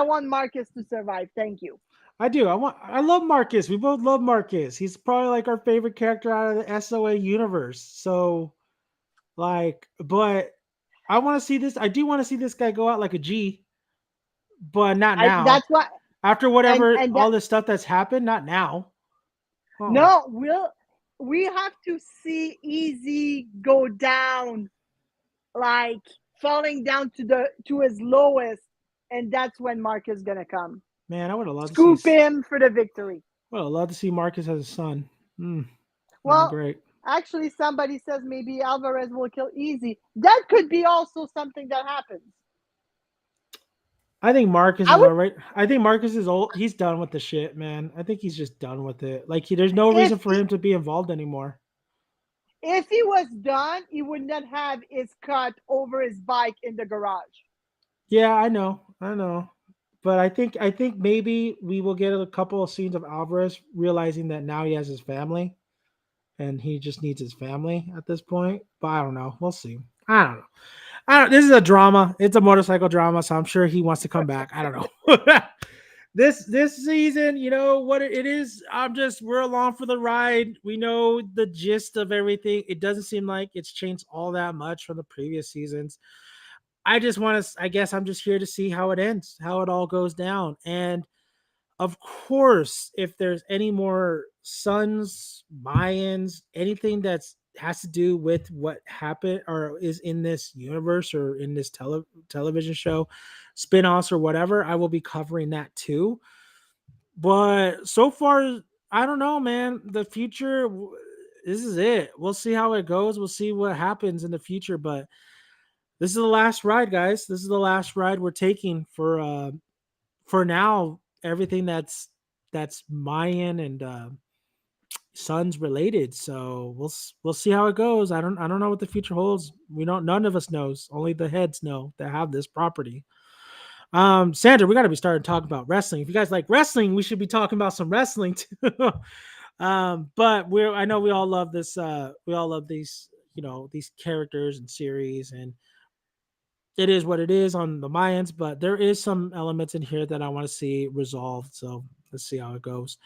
want Marcus to survive. Thank you. I do. I love Marcus. We both love Marcus. He's probably like our favorite character out of the SOA universe. So like, but I want to see this. I do want to see this guy go out like a G, but not I now. That's what After and whatever and that all this stuff that's happened, not now. Oh no, we have to see Easy go down, like falling down to his lowest, and that's when Mark is gonna come. man, I would have loved to see. Scoop him for the victory. Would have loved to see Marcus as a son. Mm, that'd be Well, great. actually somebody says maybe Alvarez will kill Easy. That could be also something that happens. I think Marcus I is would alright. I think Marcus is old. He's done with the shit, man. I think he's just done with it. Like there's no reason if for him to be involved anymore. if he was done, he would not have his cut over his bike in the garage. Yeah, I know. But I think maybe we will get a couple of scenes of Alvarez realizing that now he has his family and he just needs his family at this point. But I don't know. We'll see. I don't know. I don't. This is a drama. It's a motorcycle drama, so I'm sure he wants to come back. I don't know. This season, you know what it is. We're along for the ride. We know the gist of everything. It doesn't seem like it's changed all that much from the previous seasons. I just want to. I guess I'm just here to see how it ends, how it all goes down, and of course, if there's any more Suns, Mayans, anything that's has to do with what happened or is in this universe or in this television show, spin-offs or whatever, I will be covering that too. But so far, I don't know, man. The future, this is it. We'll see how it goes. We'll see what happens in the future. But this is the last ride, guys. This is the last ride we're taking for now. Everything that's Mayan and Suns related. So we'll see how it goes. I don't know what the future holds. We don't. None of us knows. Only the heads know that have this property. Sandra, we got to be starting talking about wrestling. If you guys like wrestling, we should be talking about some wrestling too. But I know we all love this. We all love these, these characters and series, and it is what it is on the Mayans. But there is some elements in here that I want to see resolved. So let's see how it goes.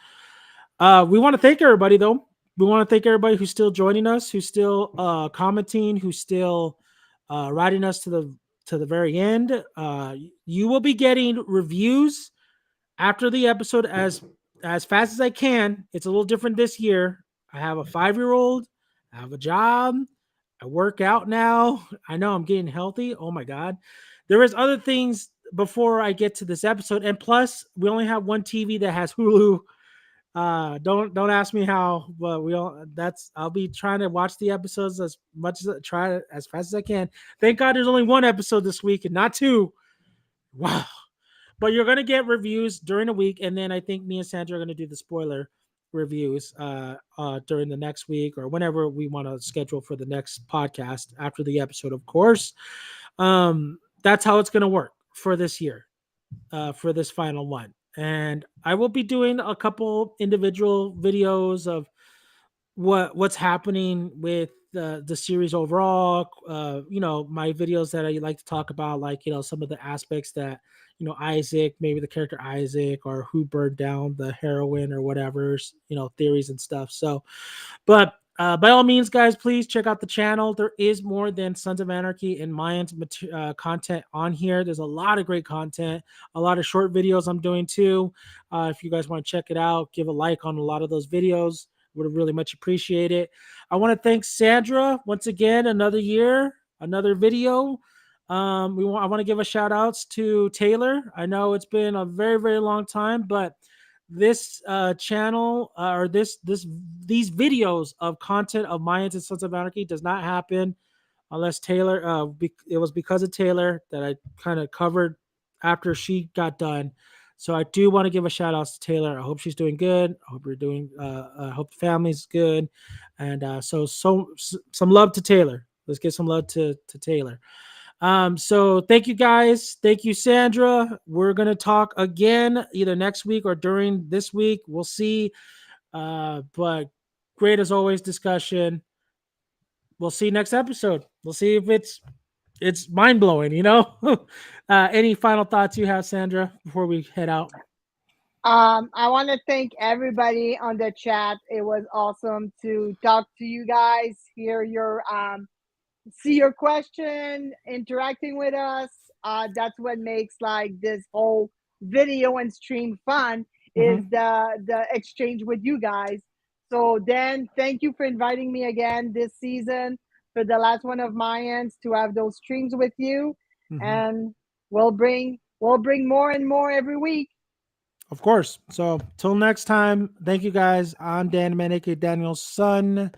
We want to thank everybody though. We want to thank everybody who's still joining us, who's still commenting, who's still riding us to the very end. You will be getting reviews after the episode as fast as I can. It's a little different this year. I have a 5-year-old. I have a job. I work out now. I know I'm getting healthy. Oh my god. There is other things before I get to this episode. And plus, we only have one TV that has Hulu. Don't ask me how, but we all that's I'll be trying to watch the episodes as much as try as fast as I can. Thank God there's only one episode this week and not two. Wow. But you're gonna get reviews during the week, and then I think me and Sandra are gonna do the spoiler reviews during the next week or whenever we want to schedule for the next podcast after the episode, of course. That's how it's gonna work for this year, for this final one. And I will be doing a couple individual videos of what's happening with the series overall. My videos that I like to talk about, like some of the aspects that Isaac, maybe the character Isaac, or who burned down the heroine or whatever, theories and stuff. So, but by all means, guys, please check out the channel. There is more than Sons of Anarchy and Mayans content on here. There's a lot of great content, a lot of short videos I'm doing too. If you guys want to check it out, give a like on a lot of those videos. Would really much appreciate it. I want to thank Sandra once again. Another year, another video. I want to give a shout outs to Taylor. I know it's been a very very long time, but this channel or these videos of content of Mayans and Sons of Anarchy does not happen unless Taylor. It was because of Taylor that I kind of covered after she got done. So I do want to give a shout out to Taylor. I hope she's doing good. I hope you're doing. I hope the family's good, and some love to Taylor. Let's give some love to Taylor. So thank you guys. Thank you, Sandra. We're gonna talk again either next week or during this week. We'll see. But great as always discussion. We'll see you next episode. We'll see if it's mind blowing. Any final thoughts you have, Sandra, before we head out? I want to thank everybody on the chat. It was awesome to talk to you guys, hear your see your question, interacting with us. That's what makes like this whole video and stream fun, is Mm-hmm. the exchange with you guys. So then, thank you for inviting me again this season for the last one of Mayans to have those streams with you, Mm-hmm. and we'll bring more and more every week. Of course. So till next time, thank you guys. I'm Dan Menike, Daniel's son.